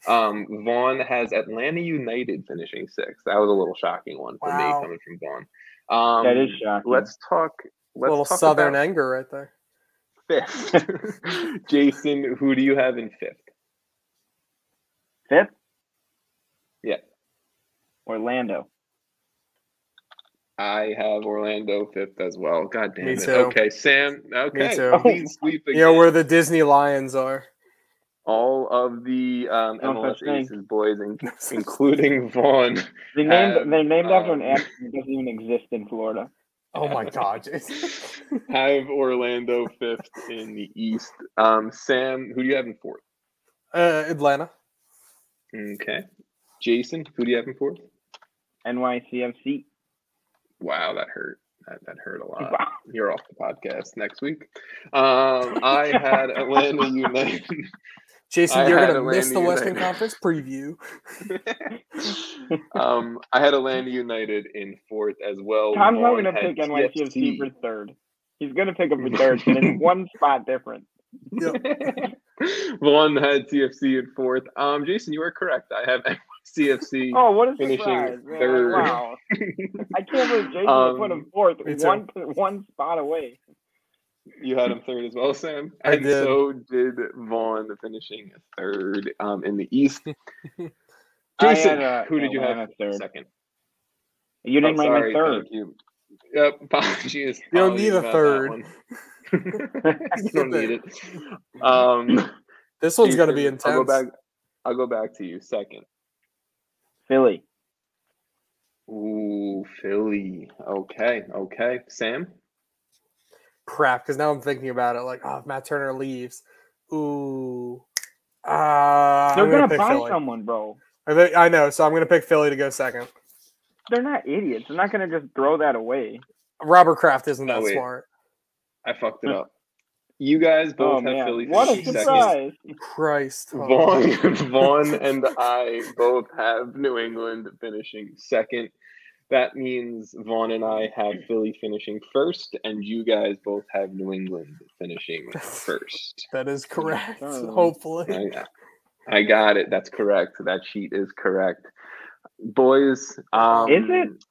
Vaughn has Atlanta United finishing 6th. That was a little shocking one for me coming from Vaughn. That is shocking. Let's talk Southern about anger right there. 5th. Jason, who do you have in 5th? 5th? Yeah. Orlando. I have Orlando 5th as well. God damn it. Too. Okay, Sam. Okay. Me too. Clean sweep again. You know where the Disney Lions are. All of the MLS Aces boys, including Vaughn. They named after an animal that doesn't even exist in Florida. Oh my God, Jason. Have Orlando 5th in the East. Sam, who do you have in 4th? Atlanta. Okay. Jason, who do you have in 4th? NYCFC. Wow, that hurt. That hurt a lot. Wow. You're off the podcast next week. I had Atlanta United. Jason, you're going to miss the Western Conference preview. I had Atlanta United in 4th as well. Tom's not going to pick NYCFC for 3rd. He's going to pick them for 3rd, and it's 1 spot difference. Yep. Vaughn had TFC in 4th. Jason, you are correct. I have CFC. Oh, what a finishing surprise! 3rd. Wow, I can't believe Jason put him 4th, one spot away. You had him 3rd as well, Sam. I And did. so did Vaughn, finishing 3rd in the East. Jason, who did you have 2nd? You didn't write my 3rd. Thank you. Yep, apologies. You don't need a about 3rd. You don't need it. This one's going to be intense. I'll go back to you. 2nd. Philly. Ooh, Philly. Okay. Sam? Crap, because now I'm thinking about it like, if Matt Turner leaves. Ooh. They're going to buy someone, bro. I know, so I'm going to pick Philly to go 2nd. They're not idiots. They're not going to just throw that away. Robert Kraft isn't that smart. I fucked it up. You guys both have Philly What a finishing surprise. 2nd. Christ. Vaughn and I both have New England finishing 2nd. That means Vaughn and I have Philly finishing 1st, and you guys both have New England finishing 1st. That is correct. Hopefully. I got it. That's correct. That sheet is correct. Boys, is it?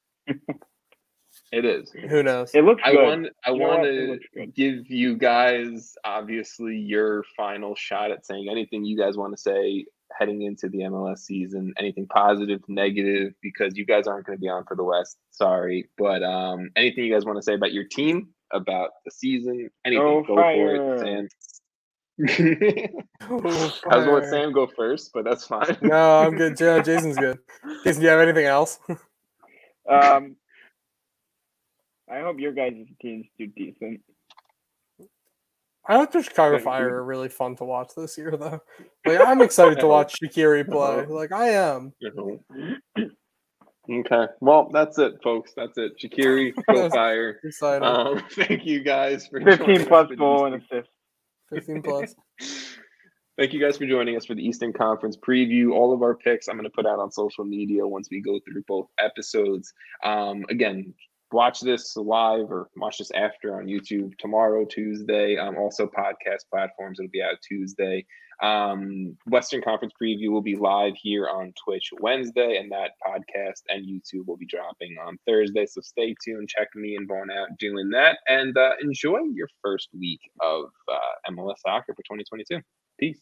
It is. Who knows? It looks good. I want to give you guys, obviously, your final shot at saying anything you guys want to say heading into the MLS season. Anything positive, negative, because you guys aren't going to be on for the West. Sorry. But anything you guys want to say about your team, about the season, anything, go for it, Sam. I was going to let Sam go first, but that's fine. No, I'm good. Jason's good. Jason, do you have anything else? I hope your guys' teams do decent. I think the Chicago Fire are really fun to watch this year, though. Like, I'm excited to watch Shaqiri play. Like, I am. Okay. Well, that's it, folks. That's it. Shaqiri, go Fire. Excited. Thank you guys for 15+ goal and assist. 15+. Thank you guys for joining us for the Eastern Conference preview. All of our picks I'm going to put out on social media once we go through both episodes. Again, watch this live or watch this after on YouTube tomorrow, Tuesday. Also podcast platforms. It'll be out Tuesday. Western Conference preview will be live here on Twitch Wednesday, and that podcast and YouTube will be dropping on Thursday. So stay tuned. Check me and Vaughn out doing that, and enjoy your first week of MLS soccer for 2022. Peace.